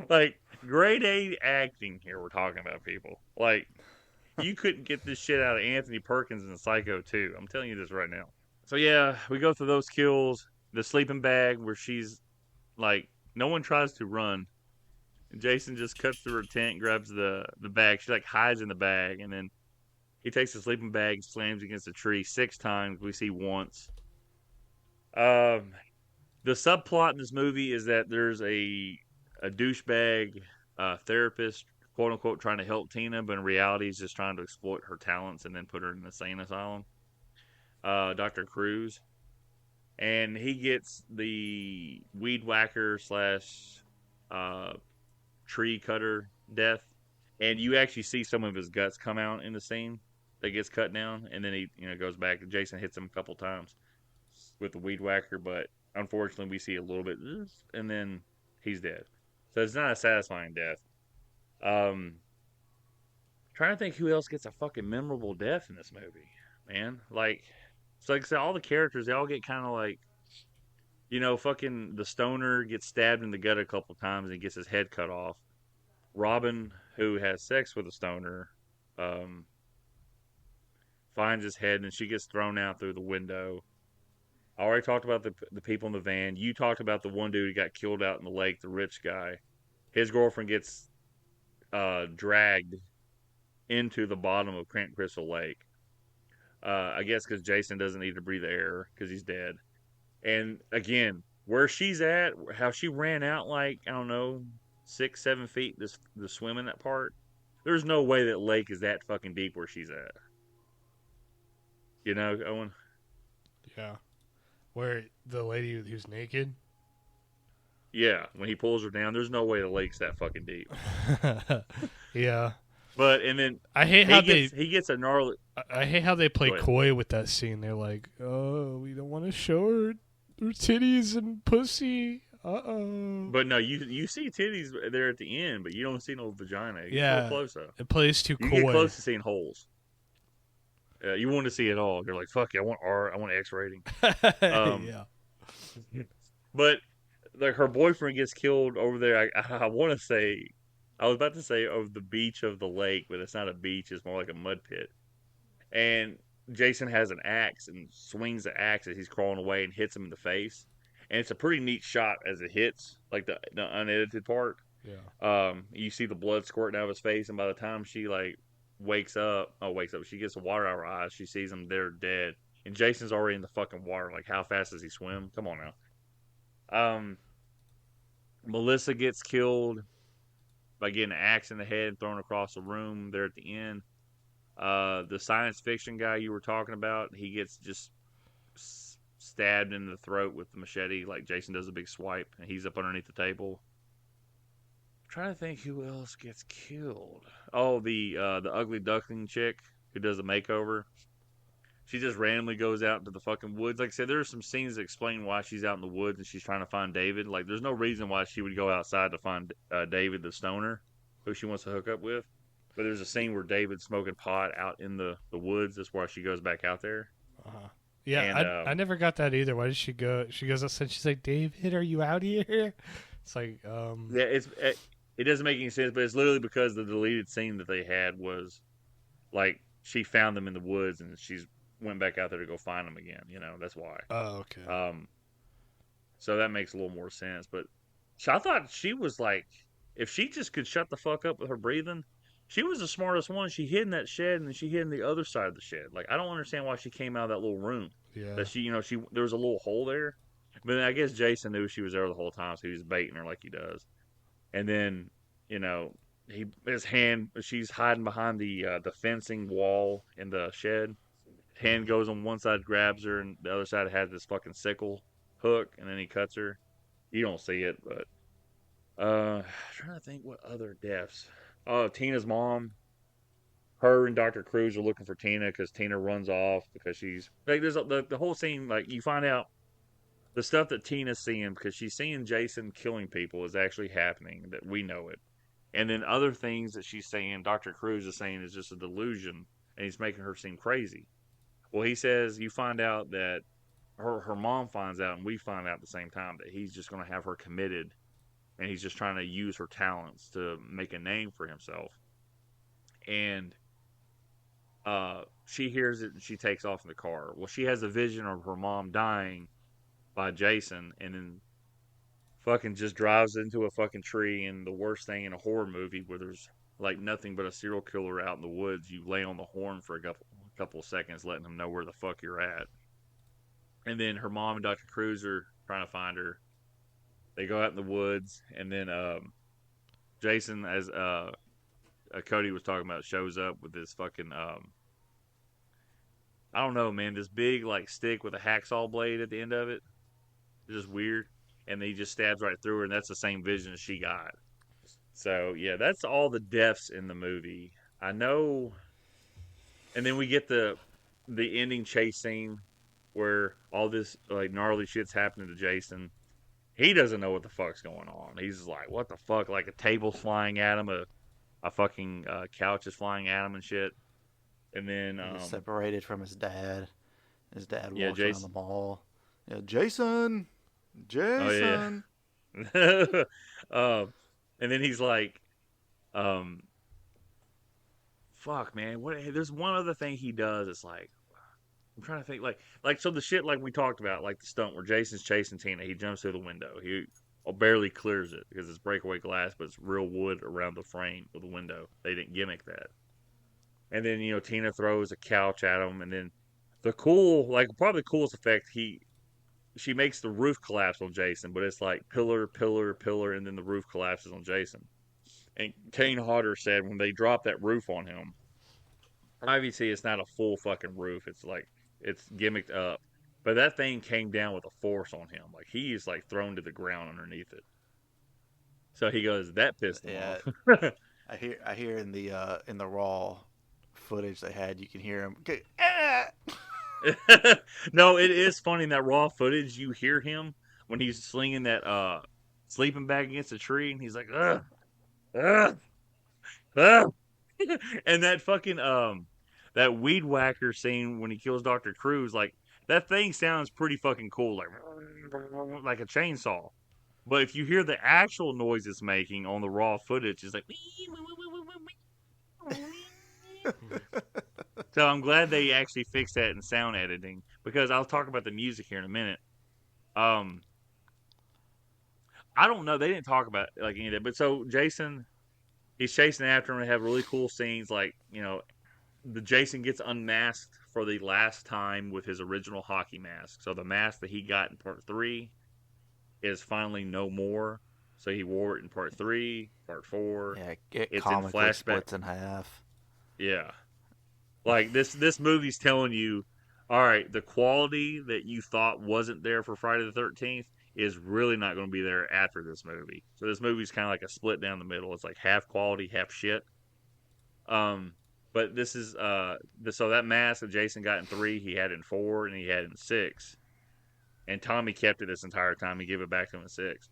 Like, grade A acting here we're talking about, people. Like, you couldn't get this shit out of Anthony Perkins in Psycho 2. I'm telling you this right now. So, yeah, we go through those kills. The sleeping bag where she's, like, no one tries to run. Jason just cuts through her tent, grabs the bag. She like hides in the bag, and then he takes the sleeping bag and slams against a tree 6 times. We see once. The subplot in this movie is that there's a douchebag therapist, quote unquote, trying to help Tina, but in reality he's just trying to exploit her talents and then put her in an insane asylum. Dr. Cruz. And he gets the weed whacker / tree cutter death, and you actually see some of his guts come out in the scene that gets cut down, and then he goes back. Jason hits him a couple times with the weed whacker, but unfortunately we see a little bit, and then he's dead. So it's not a satisfying death. Trying to think who else gets a fucking memorable death in this movie, man. Like, it's like I said, all the characters, they all get kind of like, fucking the stoner gets stabbed in the gut a couple times and gets his head cut off. Robin, who has sex with a stoner, finds his head and she gets thrown out through the window. I already talked about the people in the van. You talked about the one dude who got killed out in the lake, the rich guy. His girlfriend gets dragged into the bottom of Camp Crystal Lake. I guess because Jason doesn't need to breathe air because he's dead. And again, where she's at, how she ran out like, I don't know, 6-7 feet to swim in that part. There's no way that lake is that fucking deep where she's at. Owen? Yeah. Where the lady who's naked? Yeah, when he pulls her down, there's no way the lake's that fucking deep. Yeah. But, and then I hate how he gets a gnarly... I hate how they play coy with that scene. They're like, oh, we don't want to show her titties and pussy. Uh-oh. But no, you see titties there at the end, but you don't see no vagina. You Yeah. get close though. It plays too You coy. get close to seeing holes. You want to see it all. You're like, fuck yeah, I want R, I want X rating. Yeah. But like her boyfriend gets killed over there. I want to say, I was about to say over the beach of the lake, but it's not a beach. It's more like a mud pit. And Jason has an axe and swings the axe as he's crawling away and hits him in the face. And it's a pretty neat shot as it hits, like the unedited part. Yeah. You see the blood squirting out of his face, and by the time she like wakes up, she gets the water out of her eyes. She sees him there dead, and Jason's already in the fucking water. Like, how fast does he swim? Come on now. Melissa gets killed by getting an axe in the head and thrown across the room there at the end. The science fiction guy you were talking about, he gets just stabbed in the throat with the machete, like Jason does a big swipe, and he's up underneath the table. I'm trying to think who else gets killed. Oh, the ugly duckling chick who does the makeover. She just randomly goes out into the fucking woods. Like I said, there are some scenes that explain why she's out in the woods and she's trying to find David. Like, there's no reason why she would go outside to find David the stoner, who she wants to hook up with. But there's a scene where David's smoking pot out in the woods. That's why she goes back out there. Uh-huh. Yeah, and, I never got that either. Why did she go? She goes outside. She's like, David, are you out here? It's like, yeah, it doesn't make any sense, but it's literally because the deleted scene that they had was like she found them in the woods and she's went back out there to go find them again. You know, that's why. Oh, okay. So that makes a little more sense. But I thought she was like, if she just could shut the fuck up with her breathing, she was the smartest one. She hid in that shed and then she hid in the other side of the shed. Like, I don't understand why she came out of that little room. Yeah. That there was a little hole there. But then I guess Jason knew she was there the whole time, so he was baiting her like he does. And then, she's hiding behind the fencing wall in the shed. Hand goes on one side, grabs her, and the other side has this fucking sickle hook, and then he cuts her. You don't see it, but I'm trying to think what other deaths. Oh, Tina's mom. Her and Dr. Cruz are looking for Tina because Tina runs off because she's like, there's the whole scene. Like, you find out the stuff that Tina's seeing because she's seeing Jason killing people is actually happening, that we know it. And then other things that she's saying, Dr. Cruz is saying is just a delusion, and he's making her seem crazy. Well, he says you find out that her mom finds out, and we find out at the same time that he's just going to have her committed, and he's just trying to use her talents to make a name for himself. And she hears it, and she takes off in the car. Well, she has a vision of her mom dying by Jason, and then fucking just drives into a fucking tree. And the worst thing in a horror movie where there's like nothing but a serial killer out in the woods, you lay on the horn for a couple of seconds, letting them know where the fuck you're at. And then her mom and Dr. Cruz are trying to find her. They go out in the woods, and then Jason, as Cody was talking about, shows up with this fucking I don't know, man, this big like stick with a hacksaw blade at the end of it. It's just weird. And he just stabs right through her, and that's the same vision she got. So yeah, that's all the deaths in the movie. I know. And then we get the ending chase scene where all this like gnarly shit's happening to Jason. He doesn't know what the fuck's going on. He's just like, what the fuck? Like, a table's flying at him, a fucking couch is flying at him and shit. And then He's separated from his dad. His dad walks Jason. around the mall. Yeah, Jason. Oh, yeah. And then he's like, fuck, man. There's one other thing he does. It's like, I'm trying to think, like so the shit like we talked about, like the stunt where Jason's chasing Tina, he jumps through the window. He barely clears it because it's breakaway glass, but it's real wood around the frame of the window. They didn't gimmick that. And then Tina throws a couch at him, and then probably the coolest effect, she makes the roof collapse on Jason, but it's like pillar, pillar, pillar, and then the roof collapses on Jason. And Kane Hodder said when they dropped that roof on him, obviously it's not a full fucking roof. It's like, it's gimmicked up. But that thing came down with a force on him. Like, he is like thrown to the ground underneath it. So he goes, that pissed him off. I hear in the raw footage they had, you can hear him. No, it is funny in that raw footage. You hear him when he's slinging that sleeping back against a tree, and he's like, ugh, ugh, ugh. And that fucking that weed whacker scene when he kills Dr. Cruz, like that thing sounds pretty fucking cool, like a chainsaw. But if you hear the actual noise it's making on the raw footage, it's like. So I'm glad they actually fixed that in sound editing, because I'll talk about the music here in a minute. I don't know. They didn't talk about like any of that, but so Jason, he's chasing after him and have really cool scenes. Like, the Jason gets unmasked for the last time with his original hockey mask. So the mask that he got in part 3 is finally no more. So he wore it in part 3, part 4. Yeah, it it's comically in flashback. splits in half. Yeah. Like this movie's telling you, all right, the quality that you thought wasn't there for Friday the 13th is really not going to be there after this movie. So this movie's kind of like a split down the middle. It's like half quality, half shit. But this is so that mask that Jason got in 3, he had in 4, and he had in 6, and Tommy kept it this entire time. He gave it back to him in 6.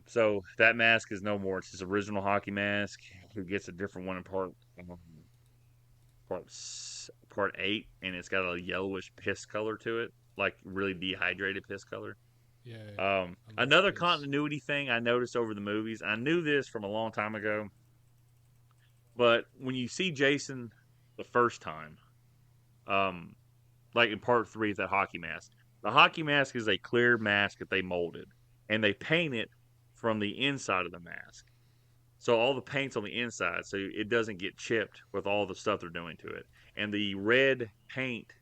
So that mask is no more. It's his original hockey mask. He gets a different one in part 8, and it's got a yellowish piss color to it, like really dehydrated piss color. Yeah. Another continuity thing I noticed over the movies. I knew this from a long time ago, but when you see Jason the first time, like in part 3, that hockey mask. The hockey mask is a clear mask that they molded, and they paint it from the inside of the mask. So all the paint's on the inside, so it doesn't get chipped with all the stuff they're doing to it. And the red paint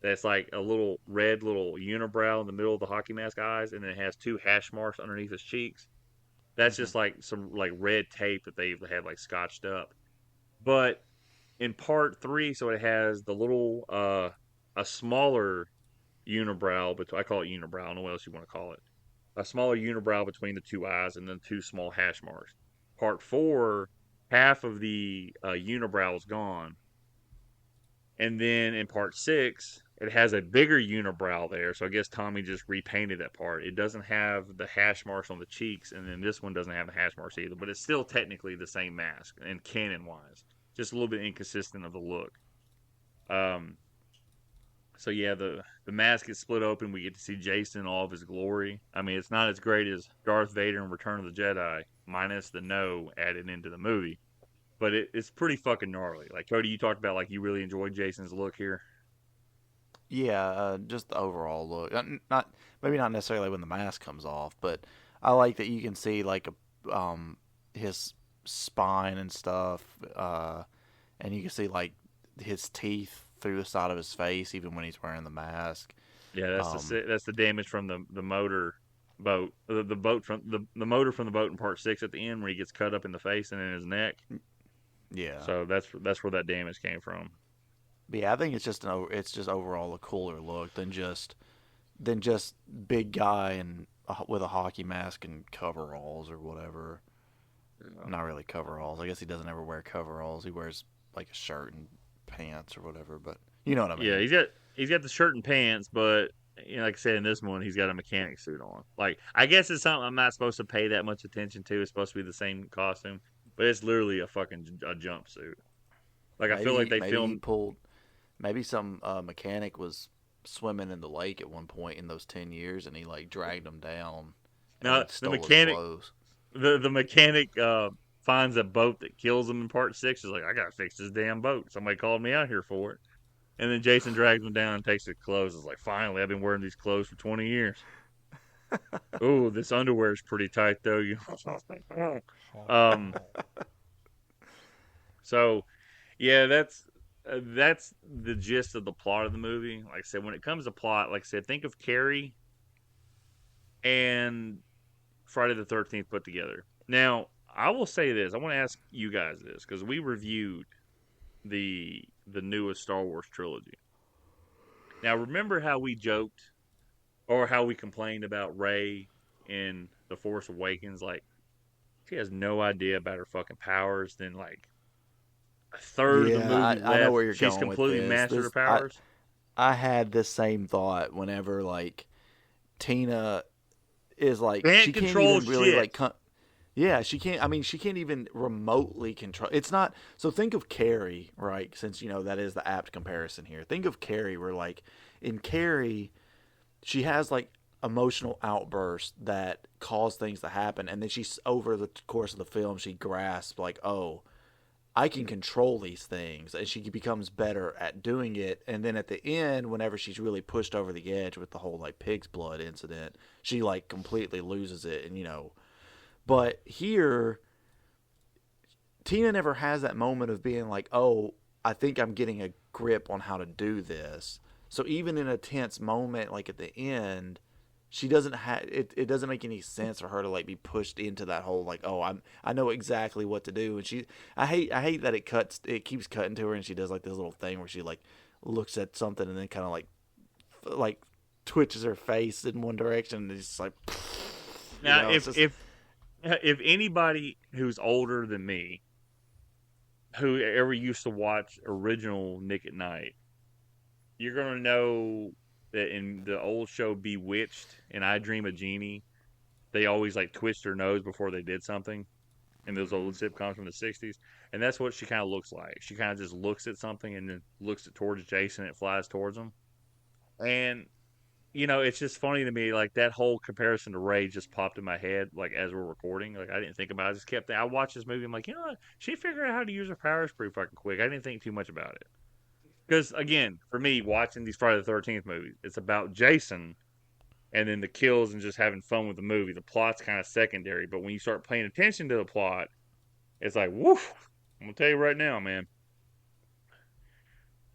that's like a little red little unibrow in the middle of the hockey mask eyes, and then it has 2 hash marks underneath his cheeks. That's just like some like red tape that they had like scotched up. But in part 3, so it has the little a smaller unibrow, but I call it unibrow. I don't know what else you want to call it. A smaller unibrow between the 2 eyes, and then 2 small hash marks. Part 4, half of the unibrow is gone. And then in part 6, it has a bigger unibrow there. So I guess Tommy just repainted that part. It doesn't have the hash marks on the cheeks, and then this one doesn't have the hash marks either. But it's still technically the same mask, and canon-wise. Just a little bit inconsistent of the look. So yeah, the mask gets split open. We get to see Jason in all of his glory. I mean, it's not as great as Darth Vader in Return of the Jedi, minus the no added into the maybe. But it's pretty fucking gnarly. Like, Cody, you talked about, like, you really enjoyed Jason's look here. Yeah, just the overall look. Maybe not necessarily when the mask comes off, but I like that you can see like his spine and stuff, and you can see like his teeth through the side of his face, even when he's wearing the mask. Yeah, that's the damage from the motor boat, the boat from the motor from the boat in part 6 at the end, where he gets cut up in the face and in his neck. Yeah. So that's where that damage came from. But yeah, I think it's just overall a cooler look than just big guy and with a hockey mask and coveralls or whatever. Yeah. Not really coveralls. I guess he doesn't ever wear coveralls. He wears like a shirt and pants or whatever. But you know what I mean? Yeah, he's got the shirt and pants, but like I said, in this one, he's got a mechanic suit on. Like, I guess it's something I'm not supposed to pay that much attention to. It's supposed to be the same costume, but it's literally a jumpsuit. Like, I feel like they filmed. Maybe some mechanic was swimming in the lake at one point in those 10 years, and he like dragged him down. No, the mechanic finds a boat that kills him in part 6. He's like, I gotta fix this damn boat. Somebody called me out here for it. And then Jason drags him down and takes his clothes. It's like, finally, I've been wearing these clothes for 20 years. Ooh, this underwear is pretty tight, though. So, yeah, that's the gist of the plot of the movie. Like I said, when it comes to plot, like I said, think of Carrie and Friday the 13th put together. Now, I will say this. I want to ask you guys this, because we reviewed the newest Star Wars trilogy. Now, remember how we joked or how we complained about Rey in The Force Awakens? Like, she has no idea about her fucking powers. Then, like, a third of the movie left, I know where you're she's going completely with mastered her powers. I had this same thought whenever, like, Tina is like Can't she can't control even really shit. yeah, she can't. I mean, she can't even remotely control. It's not. So think of Carrie, right? Since that is the apt comparison here. Think of Carrie, where like in Carrie, she has like emotional outbursts that cause things to happen, and then she's over the course of the film, she grasps like, oh, I can control these things, and she becomes better at doing it. And then at the end, whenever she's really pushed over the edge with the whole like pig's blood incident, she like completely loses it, and But here, Tina never has that moment of being like, oh, I think I'm getting a grip on how to do this. So even in a tense moment, like at the end, she doesn't have it. It doesn't make any sense for her to like be pushed into that whole like, oh, I know exactly what to do. And I hate that it keeps cutting to her, and she does like this little thing where she like looks at something and then kind of like twitches her face in one direction, and it's just like. Now, if anybody who's older than me, who ever used to watch original Nick at Night, you're gonna know that in the old show Bewitched and I Dream of Jeannie, they always like twist their nose before they did something in those old sitcoms from the 60s. And that's what she kind of looks like. She kind of just looks at something and then looks it towards Jason and it flies towards him. And, it's just funny to me, like that whole comparison to Ray just popped in my head, like as we're recording. Like I didn't think about it. I just kept I watched this movie. I'm like, you know what? She figured out how to use her powers pretty fucking quick. I didn't think too much about it. Because, again, for me, watching these Friday the 13th movies, it's about Jason and then the kills and just having fun with the movie. The plot's kind of secondary, but when you start paying attention to the plot, it's like, woof. I'm going to tell you right now, man.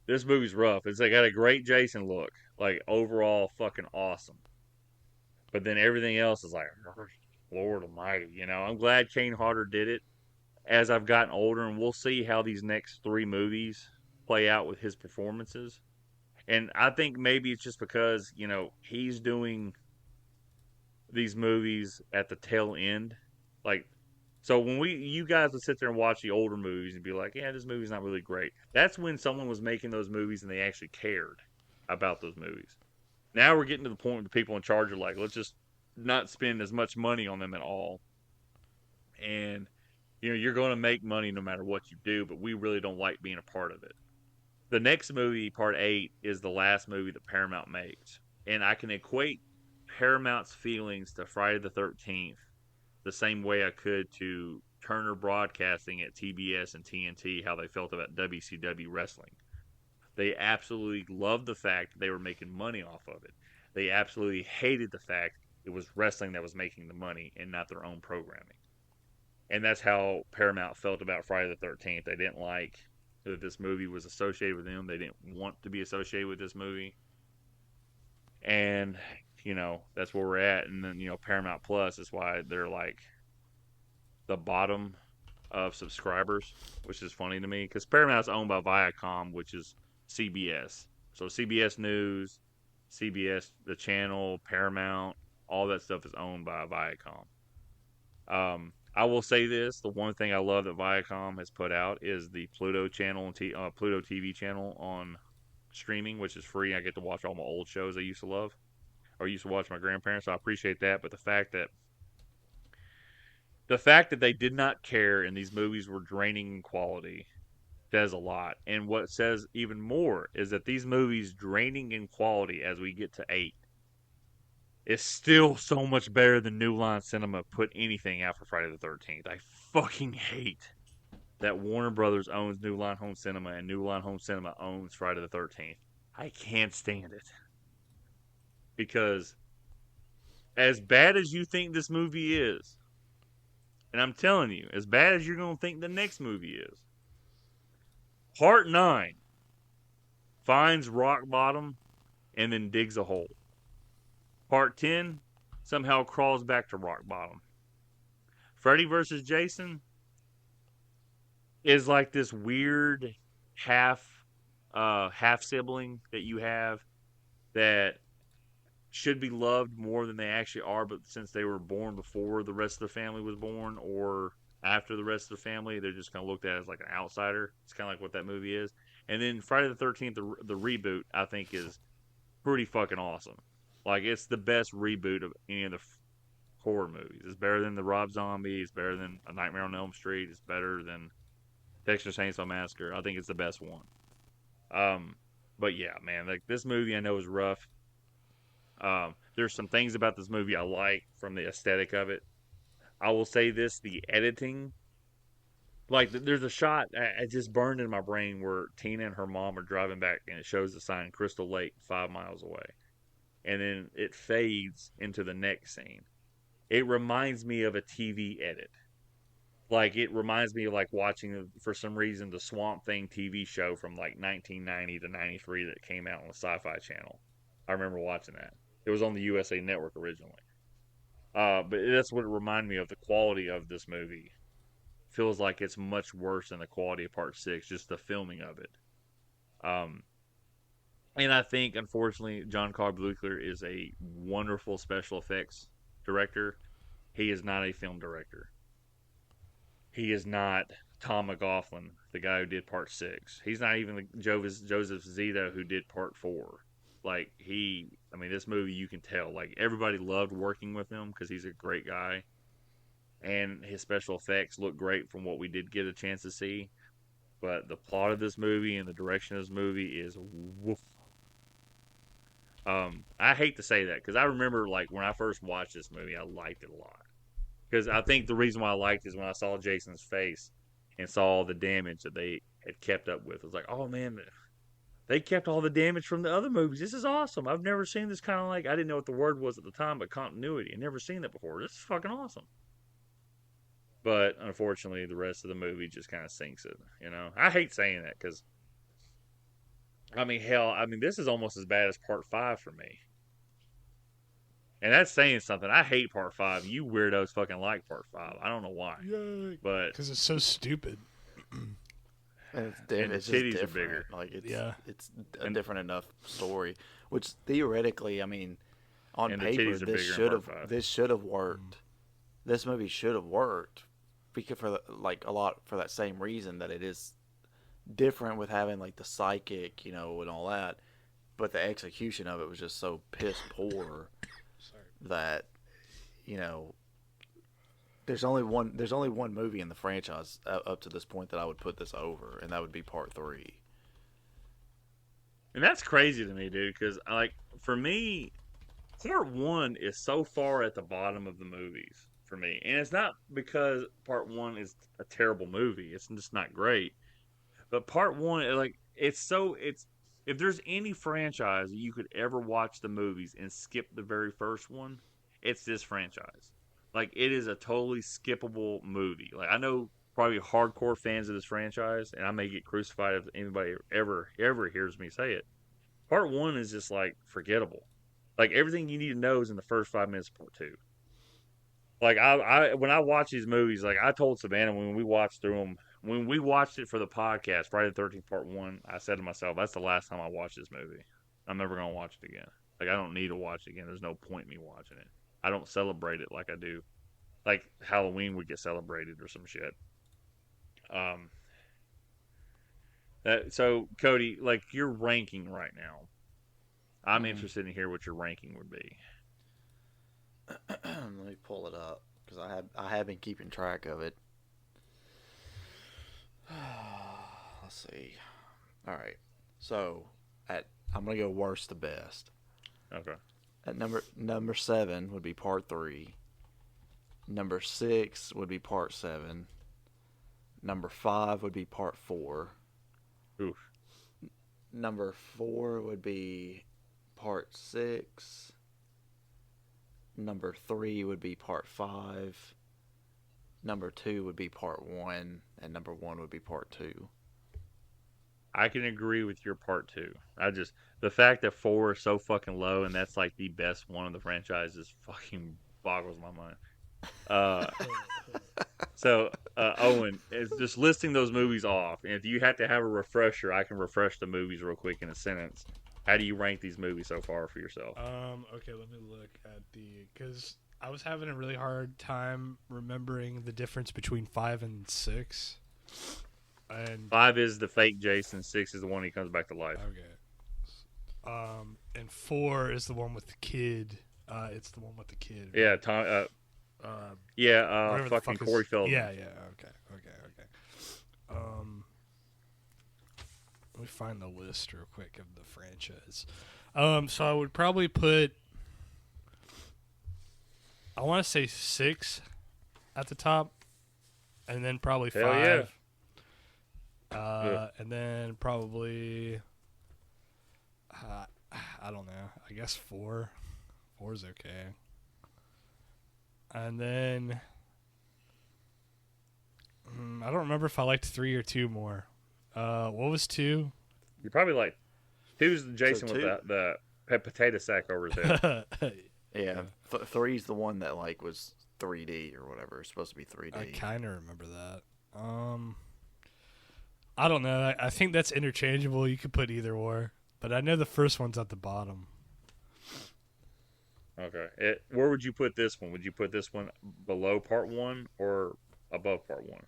This movie's rough. It's got a great Jason look. Like, overall, fucking awesome. But then everything else is like, Lord almighty. I'm glad Kane Hodder did it as I've gotten older, and we'll see how these next 3 movies play out with his performances. And I think maybe it's just because, he's doing these movies at the tail end. Like, so when you guys would sit there and watch the older movies and be like, yeah, this movie's not really great. That's when someone was making those movies and they actually cared about those movies. Now we're getting to the point where the people in charge are like, let's just not spend as much money on them at all. And, you're going to make money no matter what you do, but we really don't like being a part of it. The next movie, Part 8, is the last movie that Paramount makes. And I can equate Paramount's feelings to Friday the 13th the same way I could to Turner Broadcasting at TBS and TNT, how they felt about WCW wrestling. They absolutely loved the fact that they were making money off of it. They absolutely hated the fact it was wrestling that was making the money and not their own programming. And that's how Paramount felt about Friday the 13th. They didn't like that this movie was associated with them. They didn't want to be associated with this movie. And, that's where we're at. And then, Paramount Plus is why they're like the bottom of subscribers, which is funny to me because Paramount's owned by Viacom, which is CBS. So CBS News, CBS, the channel, Paramount, all that stuff is owned by Viacom. I will say this: the one thing I love that Viacom has put out is the Pluto channel and Pluto TV channel on streaming, which is free. I get to watch all my old shows I used to love, or used to watch my grandparents. So I appreciate that. But the fact that they did not care and these movies were draining in quality says a lot. And what says even more is that these movies draining in quality as we get to 8 is still so much better than New Line Cinema put anything out for Friday the 13th. I fucking hate that Warner Brothers owns New Line Home Cinema and New Line Home Cinema owns Friday the 13th. I can't stand it. Because as bad as you think this movie is, and I'm telling you, as bad as you're going to think the next movie is, Part 9 finds rock bottom and then digs a hole. Part 10 somehow crawls back to rock bottom. Freddy vs. Jason is like this weird half sibling that you have that should be loved more than they actually are, but since they were born before the rest of the family was born or after the rest of the family, they're just kind of looked at as like an outsider. It's kind of like what that movie is. And then Friday the 13th, the reboot, I think is pretty fucking awesome. Like, it's the best reboot of any of the horror movies. It's better than the Rob Zombie. It's better than A Nightmare on Elm Street. It's better than Texas Chainsaw Massacre. I think it's the best one. But yeah, man, like this movie I know is rough. There's some things about this movie I like from the aesthetic of it. I will say this: the editing. Like, there's a shot it just burned in my brain where Tina and her mom are driving back, and it shows the sign Crystal Lake 5 miles away, and then it fades into the next scene. It reminds me of a TV edit. Like, it reminds me of like watching, for some reason, the Swamp Thing TV show from like 1990 to 93 that came out on the Sci-Fi Channel. I remember watching that. It was on the USA Network originally. But that's what it reminded me of. The quality of this movie feels like it's much worse than the quality of Part 6, just the filming of it. And I think, unfortunately, John Carl Buechler is a wonderful special effects director. He is not a film director. He is not Tom McLaughlin, the guy who did Part 6. He's not even the Joseph Zito who did Part 4. Like, this movie, you can tell. Like, everybody loved working with him because he's a great guy. And his special effects look great from what we did get a chance to see. But the plot of this movie and the direction of this movie is woof. I hate to say that because I remember, like, when I first watched this movie, I liked it a lot. Because I think the reason why I liked it is when I saw Jason's face and saw all the damage that they had kept up with. It was like, oh man, they kept all the damage from the other movies. This is awesome. I've never seen this kind of, like, I didn't know what the word was at the time, but continuity. I've never seen that before. This is fucking awesome. But unfortunately, the rest of the movie just kind of sinks it. You know, I hate saying that because, this is almost as bad as Part 5 for me. And that's saying something. I hate Part 5. You weirdos fucking like Part 5. I don't know why. Yay. But Because it's so stupid. And And it's the titties just are different. bigger. Like, it's a And- different enough story. Which theoretically, on And the paper, titties are this bigger in Part 5. should have worked. This movie should have worked, because for that same reason that it is different with having like the psychic, and all that. But the execution of it was just so piss poor that, there's only one movie in the franchise up to this point that I would put this over, and that would be Part 3. And that's crazy to me, dude, because, for me, Part 1 is so far at the bottom of the movies for me. And it's not because Part 1 is a terrible movie. It's just not great. But Part 1, if there's any franchise you could ever watch the movies and skip the very first one, it's this franchise. Like, it is a totally skippable movie. Like, I know probably hardcore fans of this franchise, and I may get crucified if anybody ever hears me say it. Part 1 is just, like, forgettable. Like, everything you need to know is in the first 5 minutes of Part 2. Like, when I watch these movies, like, I told Savannah when we watched through them, when we watched it for the podcast, Friday the 13th Part 1, I said to myself, that's the last time I watch this movie. I'm never going to watch it again. Like, I don't need to watch it again. There's no point in me watching it. I don't celebrate it like I do. Like, Halloween would get celebrated or some shit. So, Cody, like, your ranking right now, I'm interested in hear what your ranking would be. Let me pull it up, because I have been keeping track of it. Let's see. All right. So, I'm gonna go worst to best. Okay. At number 7 would be Part 3. Number 6 would be Part 7. Number 5 would be Part 4. Oof. Number 4 would be Part 6. Number 3 would be Part 5. Number 2 would be Part 1. And number 1 would be Part 2. I can agree with your Part 2. The fact that 4 is so fucking low and that's like the best one of the franchises fucking boggles my mind. So, Owen, it's just listing those movies off. And if you had to have a refresher, I can refresh the movies real quick in a sentence. How do you rank these movies so far for yourself? Okay, let me look at because I was having a really hard time remembering the difference between 5 and 6. And 5 is the fake Jason. 6 is the one he comes back to life. Okay. And 4 is the one with the kid. It's the one with the kid. Yeah, Whatever the fucking fuck is- Corey Feldman. Yeah. Okay. Let me find the list real quick of the franchise. So I would probably put, I want to say 6 at the top, and then probably Hell 5. Yeah. And then probably, I don't know. I guess 4. 4 is okay. And then I don't remember if I liked 3 or 2 more. What was 2? You're probably like, who's Jason So with two- the potato sack over his head? Yeah, 3's the one that like was 3D or whatever. It's supposed to be 3D. I kind of remember that. I don't know. I think that's interchangeable. You could put either or, but I know the first one's at the bottom. Okay. Where would you put this one? Would you put this one below part 1 or above part 1?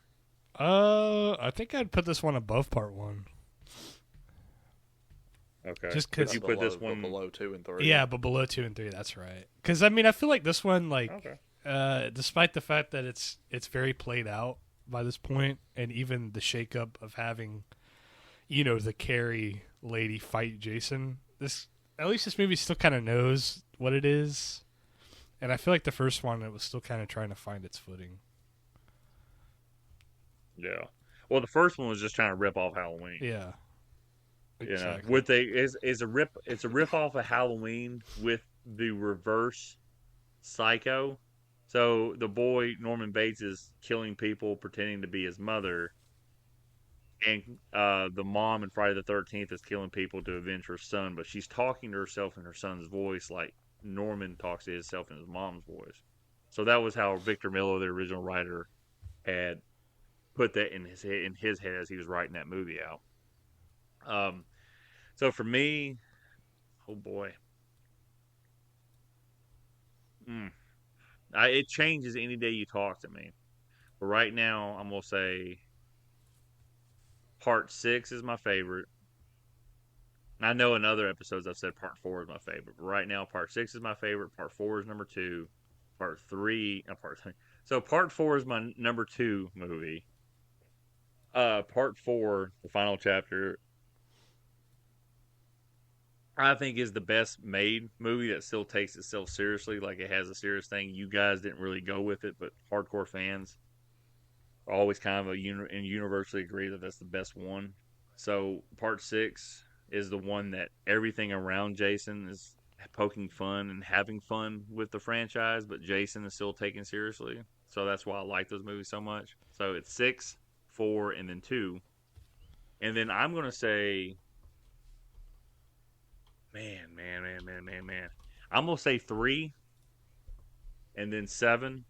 I think I'd put this one above part 1. Okay. Just 'cause- Would you put this Below- one below 2 and 3. Yeah, but below 2 and 3, that's right. Because I mean, I feel like this one, like, Okay. despite the fact that it's very played out by this point, and even the shakeup of having, the Carrie lady fight Jason, at least this movie still kind of knows what it is, and I feel like the first one, it was still kind of trying to find its footing. Yeah. Well, the first one was just trying to rip off Halloween. Yeah, Exactly. With it's a rip off of Halloween with the reverse Psycho. So the boy Norman Bates is killing people, pretending to be his mother, and the mom in Friday the 13th is killing people to avenge her son. But she's talking to herself in her son's voice, like Norman talks to himself in his mom's voice. So that was how Victor Miller, the original writer, had put that in his head as he was writing that movie out. So for me, oh boy, it changes any day you talk to me. But right now, I'm gonna say part 6 is my favorite. I know in other episodes I've said part 4 is my favorite, but right now part 6 is my favorite. Part 4 is number 2. Part 3, part 3. So part 4 is my number 2 movie. Part 4, the final chapter, I think is the best made movie that still takes itself seriously, like it has a serious thing. You guys didn't really go with it, but hardcore fans always kind of universally agree that that's the best one. So part 6 is the one that everything around Jason is poking fun and having fun with the franchise, but Jason is still taken seriously. So that's why I like those movies so much. So it's 6, 4, and then 2. And then I'm going to say, man. I'm going to say 3, and then 7,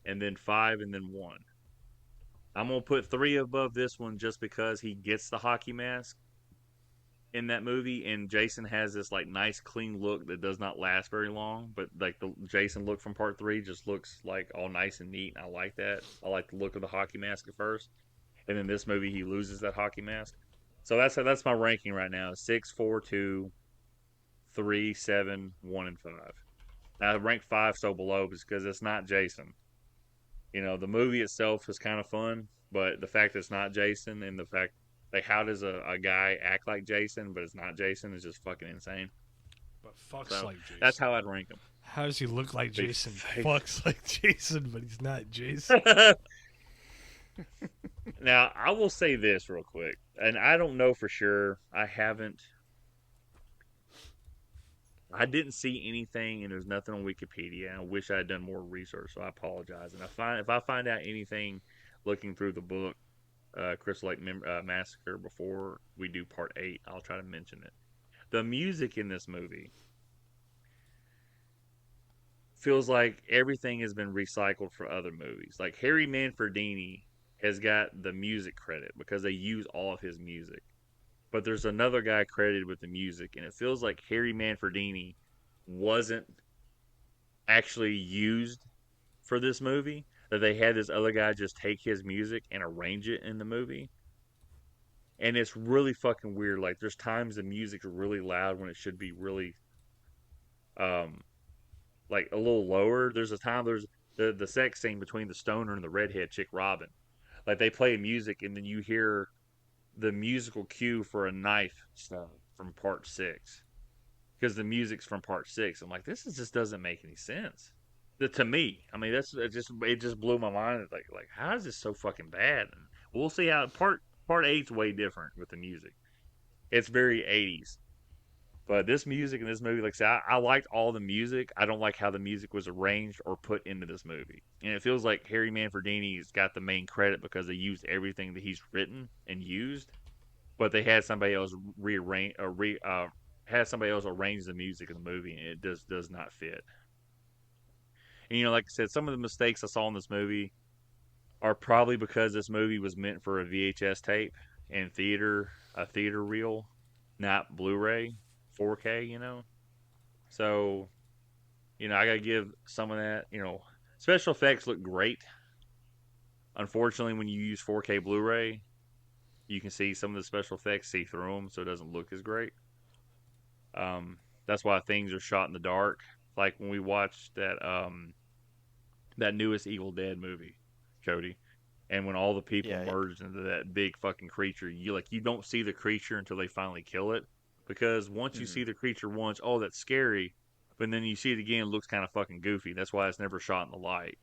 and then 5, and then 1. I'm going to put 3 above this one just because he gets the hockey mask in that movie, and Jason has this like nice clean look that does not last very long, but like the Jason look from part 3 just looks like all nice and neat. I like that. I like the look of the hockey mask at first, and in this movie he loses that hockey mask. So that's my ranking right now: 6, 4, 2, 3, 7, 1, and 5. Now I rank 5 so below because it's not Jason. The movie itself is kind of fun, but the fact that it's not Jason, and the fact, like, how does a guy act like Jason, but it's not Jason, is just fucking insane. but fucks So like Jason. that's how I'd rank him. How does he look like Big Jason? face. Fucks like Jason, but he's not Jason. Now, I will say this real quick, and I don't know for sure. I didn't see anything, and there's nothing on Wikipedia. And I wish I had done more research, so I apologize. And if I find out anything looking through the book, Crystal Lake Massacre, before we do part 8, I'll try to mention it. The music in this movie feels like everything has been recycled for other movies. Like Harry Manfredini has got the music credit because they use all of his music. But there's another guy credited with the music, and it feels like Harry Manfredini wasn't actually used for this movie. That they had this other guy just take his music and arrange it in the movie. And it's really fucking weird. Like, there's times the music's really loud when it should be really, like a little lower. There's a time there's the sex scene between the stoner and the redhead chick Robin. Like they play music and then you hear the musical cue for a knife stab from part 6 because the music's from part 6. I'm like, just doesn't make any sense. To me, I mean, it just blew my mind. Like how is this so fucking bad? And we'll see how part eight's way different with the music. It's very 80s. But this music in this movie, like I said, I liked all the music. I don't like how the music was arranged or put into this movie. And it feels like Harry Manfredini's got the main credit because they used everything that he's written and used, but they had somebody else arrange the music in the movie, and it does not fit. And like I said, some of the mistakes I saw in this movie are probably because this movie was meant for a VHS tape and a theater reel, not Blu-ray. 4K, so I gotta give some of that. Special effects look great. Unfortunately, when you use 4K Blu-ray, you can see some of the special effects see through them, so it doesn't look as great. That's why things are shot in the dark. Like when we watched that newest Evil Dead movie, Cody, and when all the people merged into that big fucking creature, you don't see the creature until they finally kill it. Because once you see the creature once, oh, that's scary. But then you see it again, it looks kind of fucking goofy. That's why it's never shot in the light.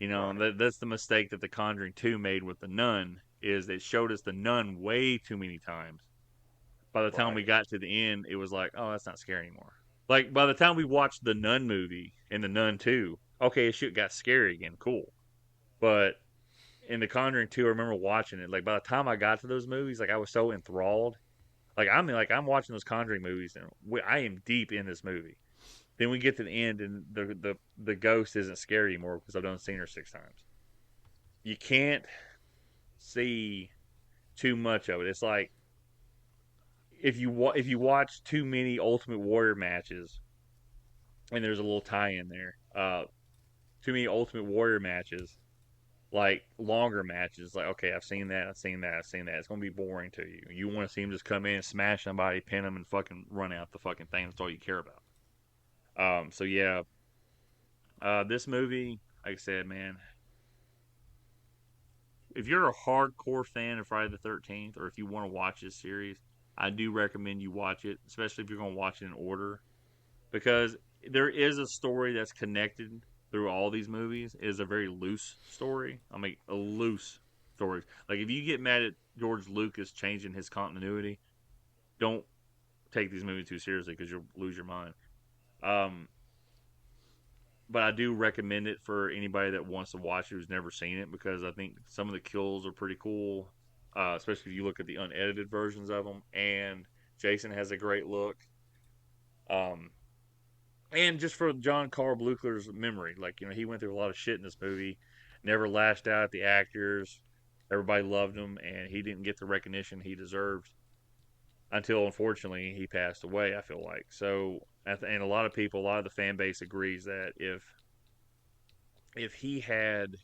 And that's the mistake that The Conjuring 2 made with the nun, is it showed us the nun way too many times. By the time we got to the end, it was like, oh, that's not scary anymore. Like, by the time we watched the Nun movie and the Nun 2, okay, shit got scary again, cool. But in The Conjuring 2, I remember watching it. Like, by the time I got to those movies, like, I was so enthralled. I'm watching those Conjuring movies, and I am deep in this movie. Then we get to the end, and the ghost isn't scary anymore because I've done seen her 6 times. You can't see too much of it. It's like if you watch too many Ultimate Warrior matches, and there's a little tie-in there. Too many Ultimate Warrior matches. Like longer matches, like okay, I've seen that. It's gonna be boring to you. You want to see him just come in, smash somebody, pin him, and fucking run out the fucking thing. That's all you care about. So yeah, this movie, like I said, man, if you're a hardcore fan of Friday the 13th, or if you want to watch this series, I do recommend you watch it, especially if you're gonna watch it in order, because there is a story that's connected through all these movies. Is a very loose story. I mean, a loose story. Like, if you get mad at George Lucas changing his continuity, don't take these movies too seriously because you'll lose your mind. But I do recommend it for anybody that wants to watch it who's never seen it, because I think some of the kills are pretty cool, especially if you look at the unedited versions of them. And Jason has a great look. And just for John Carl Blucher's memory, he went through a lot of shit in this movie, never lashed out at the actors. Everybody loved him, and he didn't get the recognition he deserved until, unfortunately, he passed away, I feel like. So, and a lot of the fan base agrees that if he had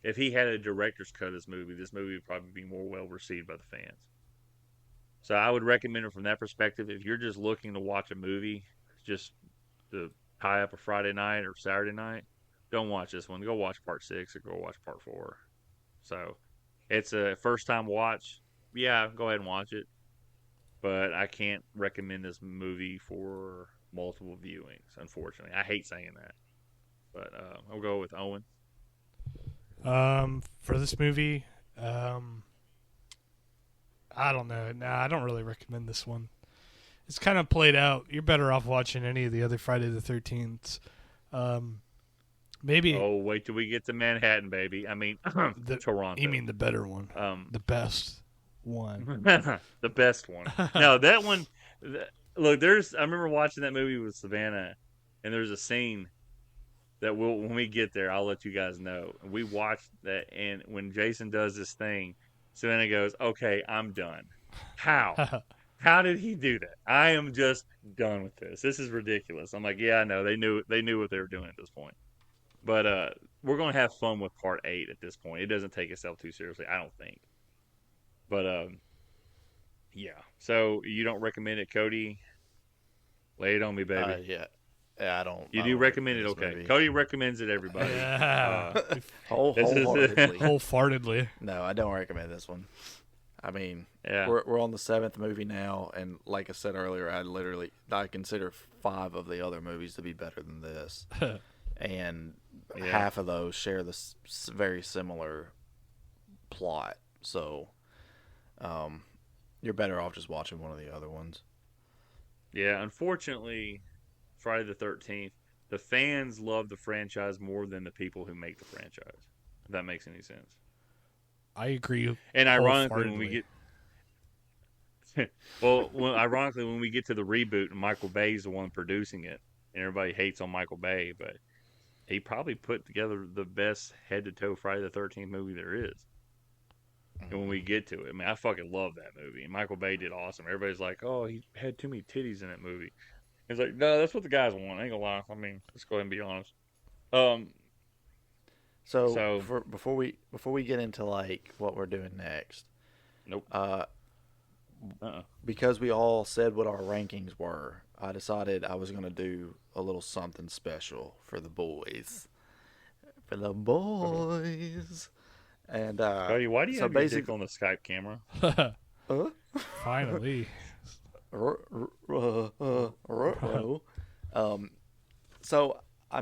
a director's cut of this movie would probably be more well received by the fans. So I would recommend it from that perspective. If you're just looking to watch a movie, just to tie up a Friday night or Saturday night, don't watch this one. Go watch part 6 or go watch part 4. So it's a first time watch. Yeah, go ahead and watch it. But I can't recommend this movie for multiple viewings, unfortunately. I hate saying that. But I'll go with Owen. For this movie, I don't know. Nah, I don't really recommend this one. It's kind of played out. You're better off watching any of the other Friday the 13th. Maybe. Oh, wait till we get to Manhattan, baby. I mean, Toronto. You mean the better one? The best one. The best one. No, that one. Look, I remember watching that movie with Savannah, and there's a scene that when we get there, I'll let you guys know. We watched that, and when Jason does this thing, Savannah goes, "Okay, I'm done." How? How did he do that? I am just done with this. This is ridiculous. I'm like, yeah, I know. They knew what they were doing at this point. But we're going to have fun with part 8 at this point. It doesn't take itself too seriously, I don't think. But, yeah. So, you don't recommend it, Cody? Lay it on me, baby. Yeah. Yeah, I don't. You I do don't recommend it, this okay? movie. Cody recommends it, everybody. Yeah. This is- Wholeheartedly. Wholeheartedly. No, I don't recommend this one. I mean, Yeah. we're on the 7th movie now, and like I said earlier, I consider 5 of the other movies to be better than this, and half of those share this very similar plot. So, you're better off just watching one of the other ones. Yeah, unfortunately, Friday the 13th, the fans love the franchise more than the people who make the franchise. If that makes any sense. I agree. And ironically, when we wholeheartedly. get ironically, when we get to the reboot, and Michael Bay's the one producing it, and everybody hates on Michael Bay, but he probably put together the best head-to-toe Friday the 13th movie there is. And when we get to it, I mean, I fucking love that movie. And Michael Bay did awesome. Everybody's like, "Oh, he had too many titties in that movie." It's like, no, that's what the guys want. I ain't gonna lie. I mean, let's go ahead and be honest. So before we get into like what we're doing next, Nope. Because we all said what our rankings were, I decided I was gonna do a little something special for the boys. For the boys. And Cody, why do you so have your dick basically on the Skype camera? Finally. So I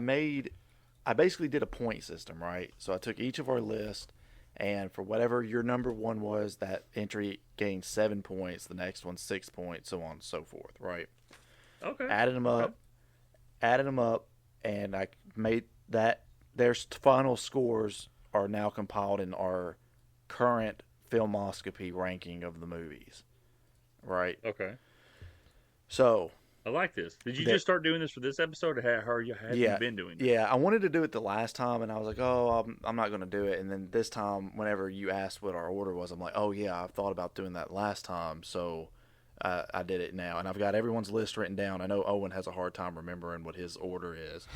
basically did a point system, right? So I took each of our lists, and for whatever your number one was, that entry gained 7 points, the next one 6 points, so on and so forth, right? Okay. Added them up, and I made that their final scores are now compiled in our current filmoscopy ranking of the movies, right? Okay. So I like this. Did you just start doing this for this episode, or have you been doing this? Yeah, I wanted to do it the last time, and I was like, oh, I'm not going to do it. And then this time, whenever you asked what our order was, I'm like, oh, yeah, I've thought about doing that last time, so I did it now. And I've got everyone's list written down. I know Owen has a hard time remembering what his order is.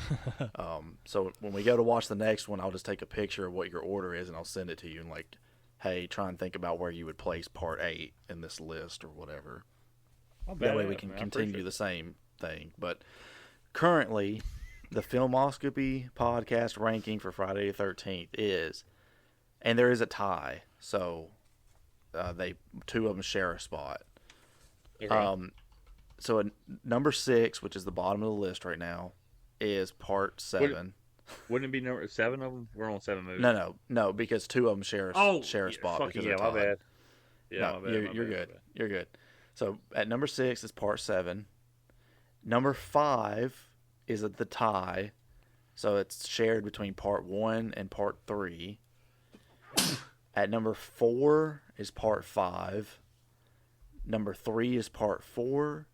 So when we go to watch the next one, I'll just take a picture of what your order is, and I'll send it to you, and like, hey, try and think about where you would place part 8 in this list or whatever. That way we can continue the same thing. But currently, the Filmoscopy podcast ranking for Friday the 13th is, and there is a tie, so two of them share a spot. Okay. So number 6, which is the bottom of the list right now, is part 7. Wouldn't it be number 7 of them? We're on 7 movies. No, because 2 of them share a spot. Because yeah, my bad. Yeah, no, my bad. You're good. You're good. So at number 6 is part 7. Number 5 is the tie, so it's shared between part 1 and part 3. At number 4 is part 5. Number 3 is part 4.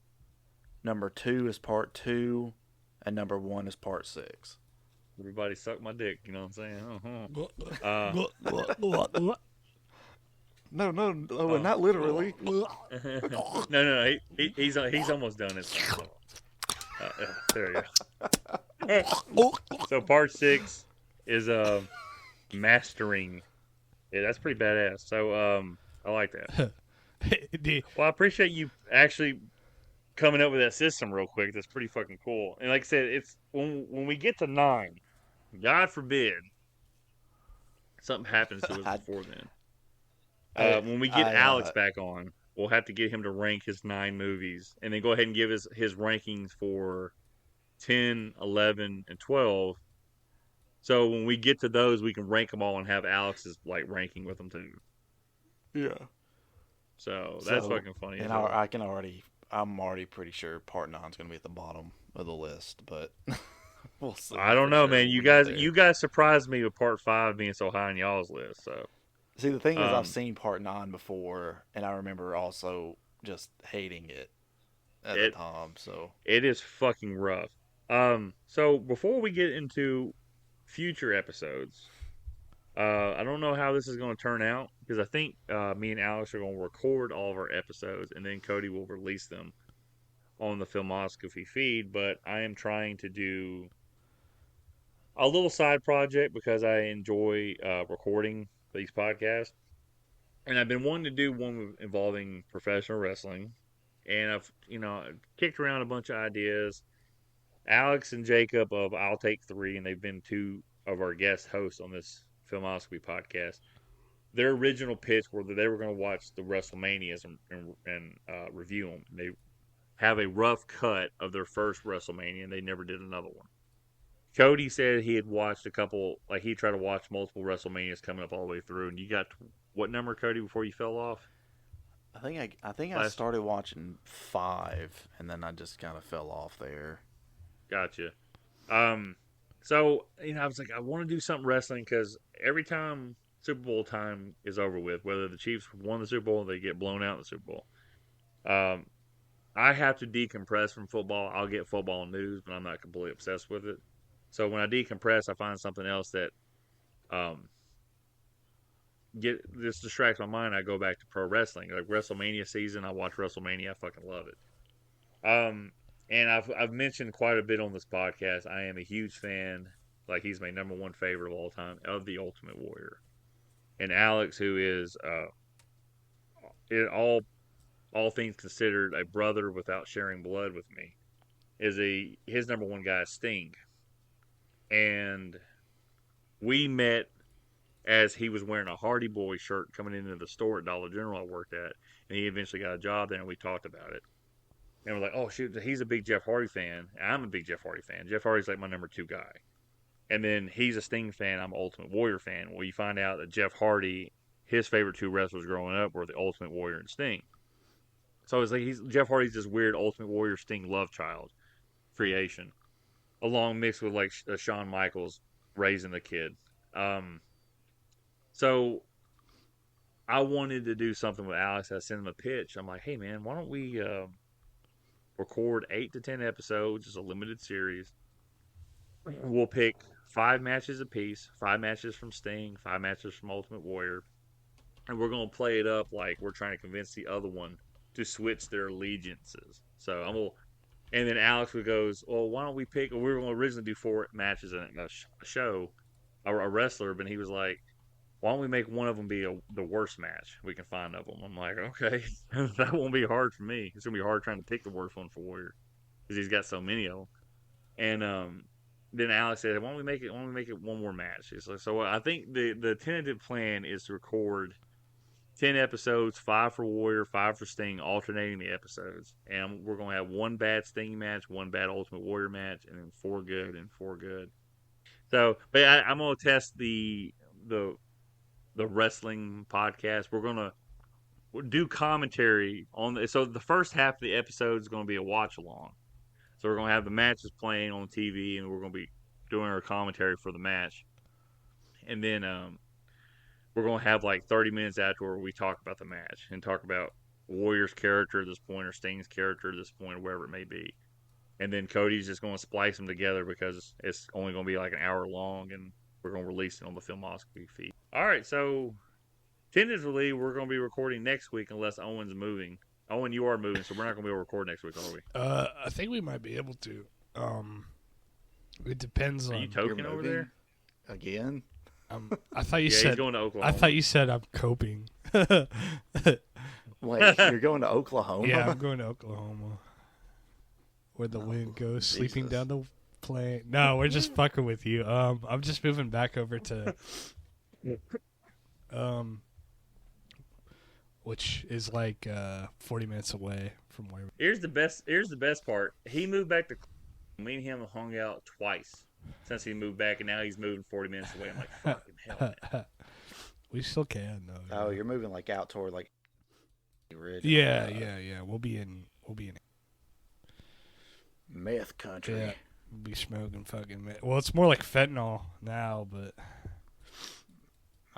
Number 2 is part 2, and number 1 is part 6. Everybody suck my dick. You know what I'm saying? No, not literally. No. He's almost done it. There you go. So part 6 is mastering. Yeah, that's pretty badass. So I like that. Well, I appreciate you actually coming up with that system real quick. That's pretty fucking cool. And like I said, it's when we get to 9, God forbid something happens to us before then. When we get Alex back on, we'll have to get him to rank his 9 movies, and then go ahead and give his rankings for 10, 11, and 12. So when we get to those, we can rank them all and have Alex's like ranking with them too. Yeah. So that's fucking funny. And I'm already pretty sure part 9 is going to be at the bottom of the list, but we'll see. I don't know, man. You guys surprised me with part 5 being so high on y'all's list. So see, the thing is, I've seen part 9 before, and I remember also just hating it at the time. So it is fucking rough. So before we get into future episodes, I don't know how this is going to turn out, because I think me and Alex are going to record all of our episodes, and then Cody will release them on the Filmoscopy feed. But I am trying to do a little side project because I enjoy recording these podcasts, and I've been wanting to do one involving professional wrestling, and I've kicked around a bunch of ideas. Alex and Jacob of I'll Take Three, and they've been two of our guest hosts on this Filmoscopy podcast. Their original pitch were that they were going to watch the WrestleManias and review them. They have a rough cut of their first WrestleMania, and they never did another one. Cody said he had watched a couple, like he tried to watch multiple WrestleManias coming up all the way through. And you got what number, Cody, before you fell off? I think I started watching 5, and then I just kind of fell off there. Gotcha. So I was like, I want to do something wrestling because every time Super Bowl time is over with, whether the Chiefs won the Super Bowl or they get blown out in the Super Bowl, I have to decompress from football. I'll get football news, but I'm not completely obsessed with it. So when I decompress, I find something else that this distracts my mind. I go back to pro wrestling, like WrestleMania season. I watch WrestleMania. I fucking love it. And I've mentioned quite a bit on this podcast. I am a huge fan, like he's my number one favorite of all time, of the Ultimate Warrior. And Alex, who is in all things considered a brother without sharing blood with me, his number one guy is Sting. And we met as he was wearing a Hardy Boy shirt coming into the store at Dollar General I worked at, and he eventually got a job there, and we talked about it. And we're like, oh, shoot, he's a big Jeff Hardy fan. I'm a big Jeff Hardy fan. Jeff Hardy's like my number 2 guy. And then he's a Sting fan. I'm an Ultimate Warrior fan. Well, you find out that Jeff Hardy, his favorite 2 wrestlers growing up were the Ultimate Warrior and Sting. So it's like Jeff Hardy's this weird Ultimate Warrior Sting love child creation, along mixed with like Shawn Michaels raising the kid. So I wanted to do something with Alex. I sent him a pitch. I'm like, hey man, why don't we record 8 to 10 episodes? It's a limited series. We'll pick 5 matches apiece, 5 matches from Sting, 5 matches from Ultimate Warrior, and we're going to play it up like we're trying to convince the other one to switch their allegiances. So and then Alex goes, well, why don't we pick, we were going to originally do 4 matches in a show, a wrestler, but he was like, why don't we make one of them be the worst match we can find of them? I'm like, okay, that won't be hard for me. It's going to be hard trying to pick the worst one for Warrior because he's got so many of them. And then Alex said, why don't we make it one more match? So I think the tentative plan is to record 10 episodes, 5 for Warrior, 5 for Sting, alternating the episodes. And we're going to have 1 bad Sting match, 1 bad Ultimate Warrior match, and then 4 good and 4 good. So, but I'm going to test the wrestling podcast. We're going to do commentary on so the first half of the episode is going to be a watch along. So we're going to have the matches playing on TV, and we're going to be doing our commentary for the match. And then we're going to have like 30 minutes after where we talk about the match and talk about Warrior's character at this point or Sting's character at this point or wherever it may be. And then Cody's just going to splice them together because it's only going to be like an hour long, and we're going to release it on the Filmoscopy feed. All right, so tentatively we're going to be recording next week unless Owen's moving. Owen, you are moving, so we're not going to be able to record next week, are we? I think we might be able to. It depends on. Are you token over there again? I thought you said. He's going to Oklahoma. I thought you said I'm coping. Wait, you're going to Oklahoma? Yeah, I'm going to Oklahoma, where the wind goes sleeping down the plane. No, we're just fucking with you. I'm just moving back over to, which is like 40 minutes away from where. Here's the best part. He moved back to. Me and him have hung out twice since he moved back, and now he's moving 40 minutes away. I'm like, fucking hell, man. We still can though. Oh, you're moving like out toward like. Yeah. We'll be in. Meth country. Yeah, we'll be smoking fucking meth. Well, it's more like fentanyl now, but.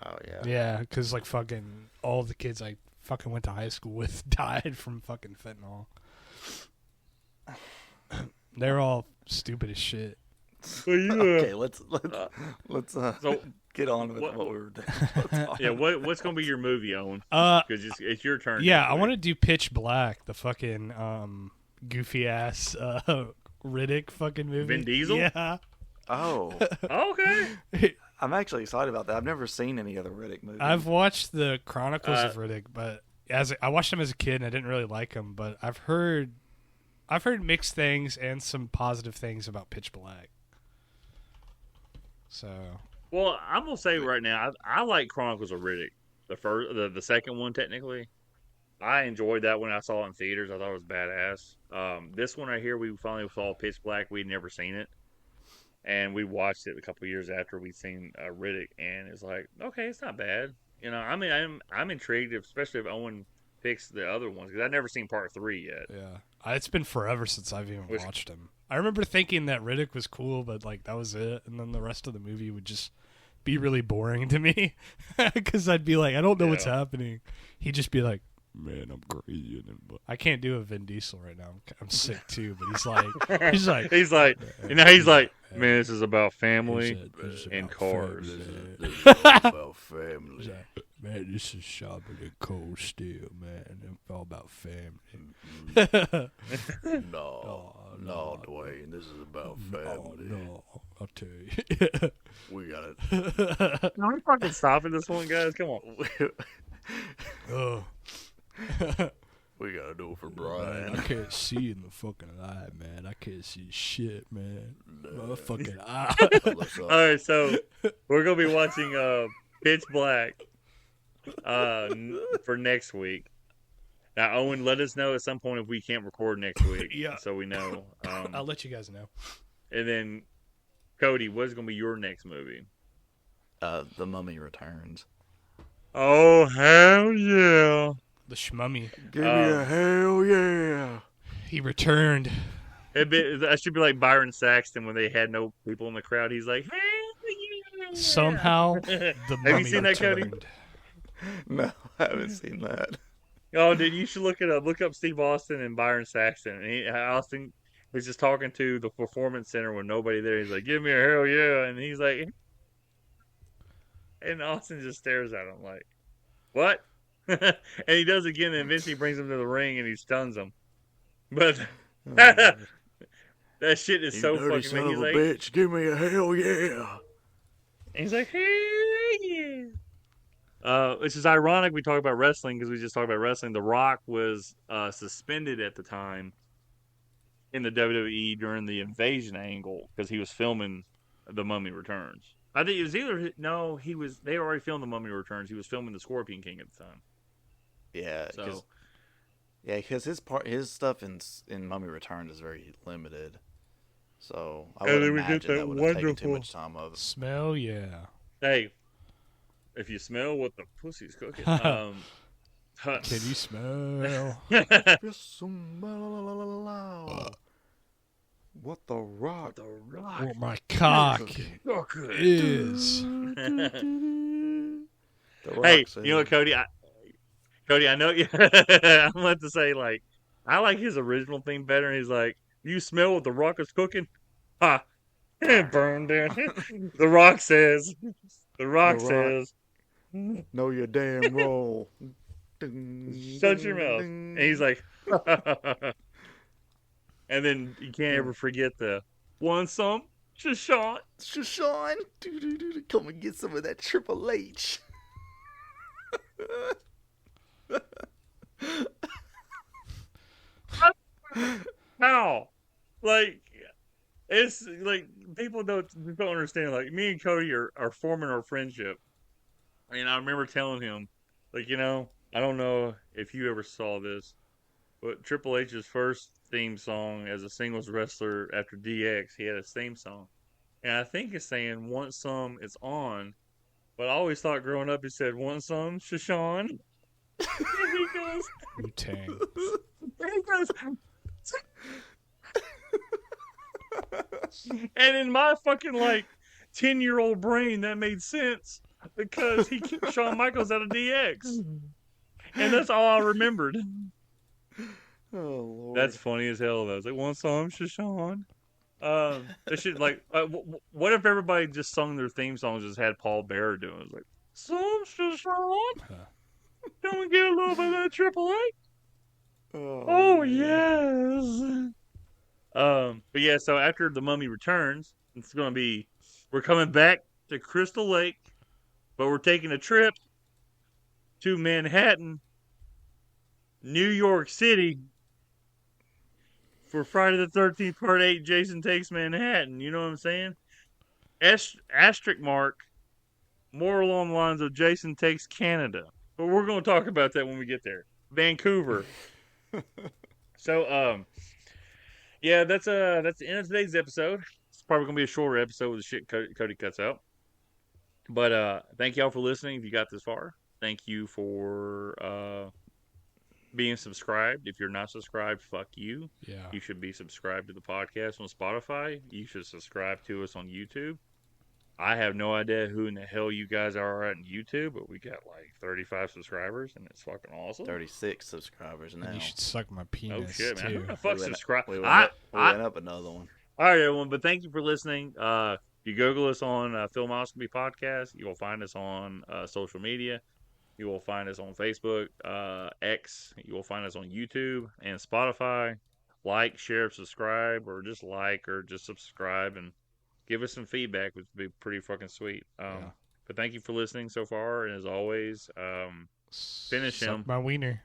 Oh yeah. Yeah, because like fucking all the kids I fucking went to high school with died from fucking fentanyl. They're all stupid as shit. Okay, let's so, get on with what we were doing. Yeah, what's gonna be your movie, Owen? Because it's your turn. Yeah, I want to do Pitch Black, the fucking goofy ass Riddick fucking movie. Vin Diesel. Yeah. Oh. Okay. I'm actually excited about that. I've never seen any other Riddick movies. I've watched the Chronicles of Riddick, but I watched him as a kid and I didn't really like him, but I've heard mixed things and some positive things about Pitch Black. So, well, I'm gonna say right now, I like Chronicles of Riddick, the second one technically. I enjoyed that when I saw it in theaters. I thought it was badass. This one right here, we finally saw Pitch Black. We'd never seen it, and we watched it a couple years after we'd seen Riddick, and it's like, okay, it's not bad. You know, I mean, I'm intrigued, especially if Owen picks the other ones because I've never seen Part 3 yet. yeah, it's been forever since I've even watched him. I remember thinking that Riddick was cool, but like that was it, and then the rest of the movie would just be really boring to me because I'd be like, I don't know what's happening. He'd just be like, man, I'm crazy. I can't do a Vin Diesel right now. I'm sick too, but he's like, man, this is about family and cars. This is all about family. Man, this is sharper than cold steel, man. It's all about family. No, Dwayne, this is about family. No, I'll tell you. We got it. Can we fucking stop at this one, guys? Come on. Oh. We gotta do it for Brian. Man, I can't see in the fucking eye, man. I can't see shit, man. Motherfucking eye. All right, so we're gonna be watching Pitch Black for next week. Now, Owen, let us know at some point if we can't record next week. Yeah, so we know. I'll let you guys know. And then, Cody, what is gonna be your next movie? The Mummy Returns. Oh hell yeah! The Shmummy. Give me a hell yeah! He returned. That should be like Byron Saxton when they had no people in the crowd. He's like, hell yeah! Somehow, the Mummy Have you seen that, Cody? No, I haven't seen that. Oh, dude, you should look it up. Look up Steve Austin and Byron Saxton. And Austin was just talking to the Performance Center with nobody there. He's like, give me a hell yeah. And he's like, and Austin just stares at him like, what? And he does again, and eventually brings him to the ring and he stuns him. But that shit is so dirty fucking son He's of a like, bitch, give me a hell yeah. And he's like, hell yeah. Which is ironic we talk about wrestling because we just talked about wrestling. The Rock was suspended at the time in the WWE during the Invasion angle because he was filming The Mummy Returns. I think it was they already filmed The Mummy Returns. He was filming The Scorpion King at the time. Yeah, because his stuff in Mummy Returns is very limited. So I would imagine that would have taken too much time of it. Smell, yeah. Hey, if you smell what the pussy's cooking, can you smell? What the rock? What my cock is. Hey, you know what, Cody? I know you. I'm about to say, like, I like his original theme better. And he's like, "You smell what the Rock is cooking?" Ha! Burned in. The Rock says. The Rock says. Know your damn role. Shut your mouth. And he's like. And then you can't ever forget the want some Shashawn. Shashawn, come and get some of that Triple H. How? Like, it's like people don't understand. Like, me and Cody are forming our friendship. And I remember telling him, like, I don't know if you ever saw this, but Triple H's first theme song as a singles wrestler after DX, he had a theme song. And I think it's saying, want some, it's on. But I always thought growing up, he said, want some, Shashawn? He goes, Wu-Tang. He goes, and in my fucking, 10-year-old brain, that made sense. Because he kicked Shawn Michaels out of DX. And that's all I remembered. Oh, Lord. That's funny as hell, though. It's like, want some, Shashawn? They should, what if everybody just sung their theme songs just had Paul Bearer doing it? It's like, some Shashawn? Come and get a little bit of that Triple H? Oh, yes. But yeah, so after The Mummy Returns, it's going to be, we're coming back to Crystal Lake, but we're taking a trip to Manhattan New York City for Friday the 13th Part 8, Jason Takes Manhattan. You know what I'm saying? Asterisk mark, more along the lines of Jason Takes Canada. But we're going to talk about that when we get there. Vancouver. So, yeah, that's the end of today's episode. It's probably going to be a shorter episode with the shit Cody cuts out. But thank y'all for listening if you got this far. Thank you for being subscribed. If you're not subscribed, fuck you. Yeah. You should be subscribed to the podcast on Spotify. You should subscribe to us on YouTube. I have no idea who in the hell you guys are on YouTube, but we got like 35 subscribers, and it's fucking awesome. 36 subscribers now. And you should suck my penis. Oh shit, man! Too. Who the fuck subscribe? We went up another one. All right, everyone. But thank you for listening. You Google us on Filmoscopy Podcast. You will find us on social media. You will find us on Facebook, X. You will find us on YouTube and Spotify. Like, share, subscribe, or just subscribe and give us some feedback, which would be pretty fucking sweet. But thank you for listening so far, and as always, finish him. Suck my wiener.